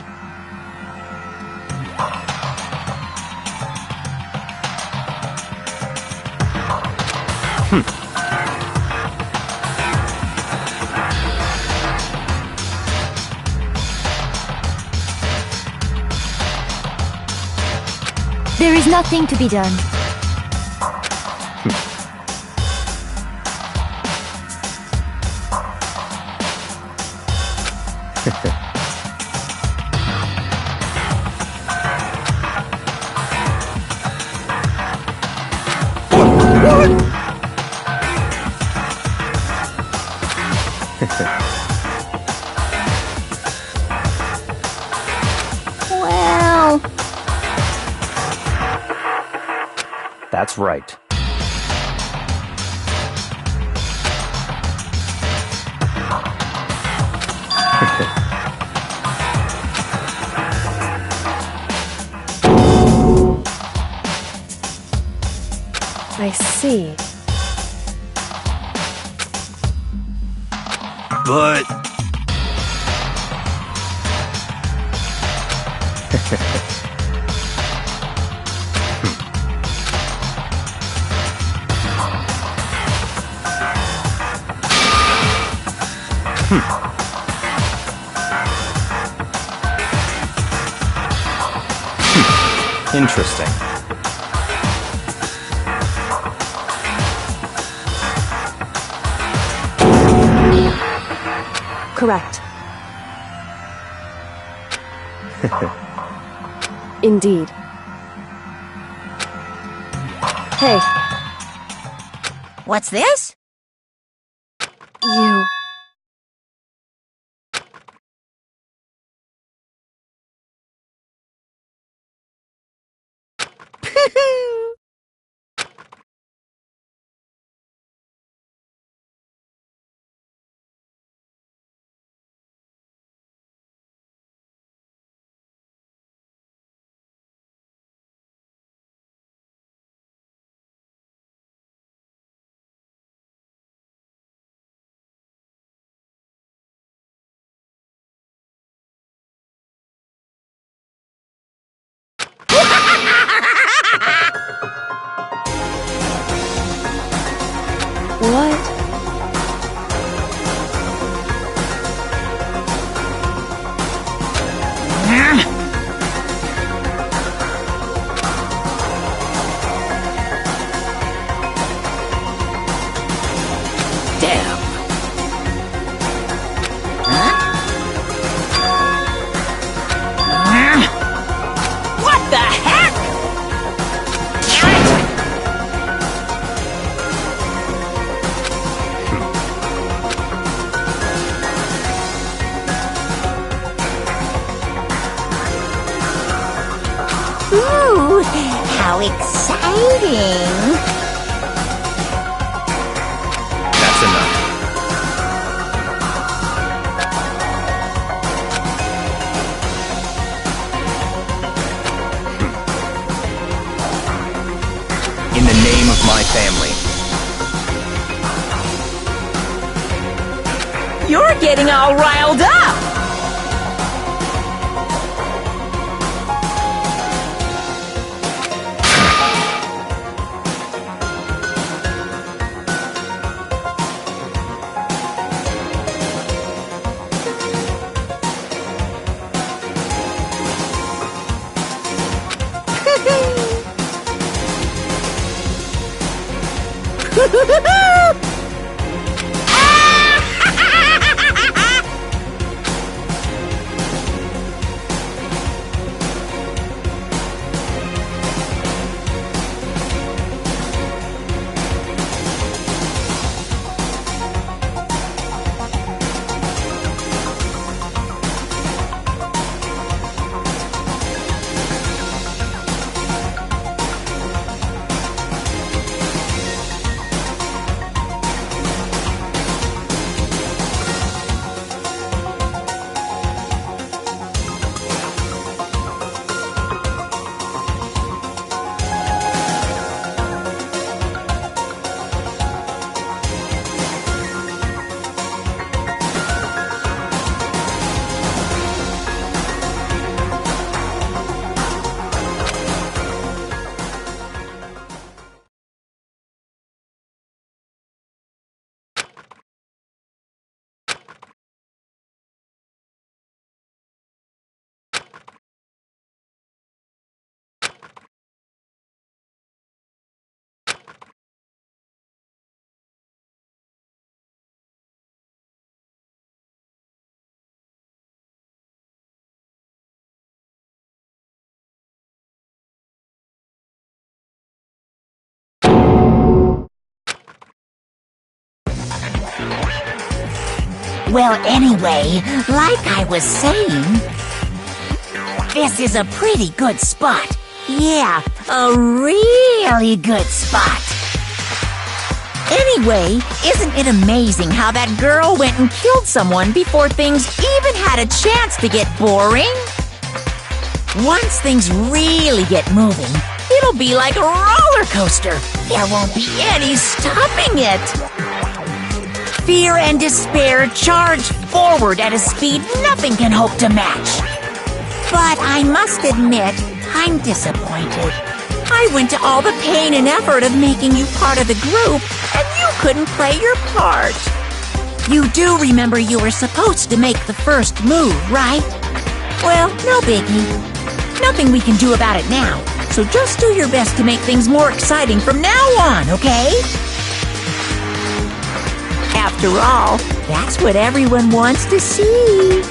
There is nothing to be done. Well... That's right. I see. But... Interesting. Correct. Indeed. Hey, What's this? you... What? Damn. What the heck? Ooh, how exciting! That's enough. In the name of my family. You're getting all riled up! Well, anyway, like I was saying, this is a pretty good spot. Yeah, a really good spot. Anyway, isn't it amazing how that girl went and killed someone before things even had a chance to get boring? Once things really get moving, it'll be like a roller coaster. There won't be any stopping it. Fear and despair charge forward at a speed nothing can hope to match. But I must admit, I'm disappointed. I went to all the pain and effort of making you part of the group, and you couldn't play your part. You do remember you were supposed to make the first move, right? Well, no biggie. Nothing we can do about it now, so just do your best to make things more exciting from now on, okay? After all, that's what everyone wants to see.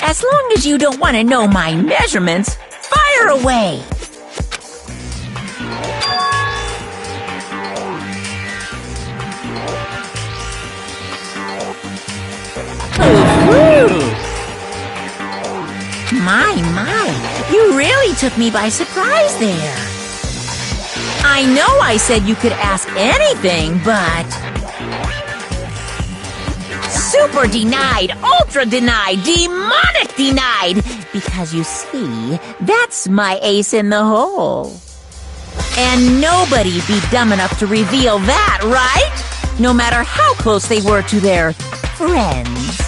As long as you don't want to know my measurements, fire away! My, you really took me by surprise there. I know I said you could ask anything, but... Super denied, ultra denied, demonic denied! Because you see, that's my ace in the hole. And nobody be dumb enough to reveal that, right? No matter how close they were to their friends.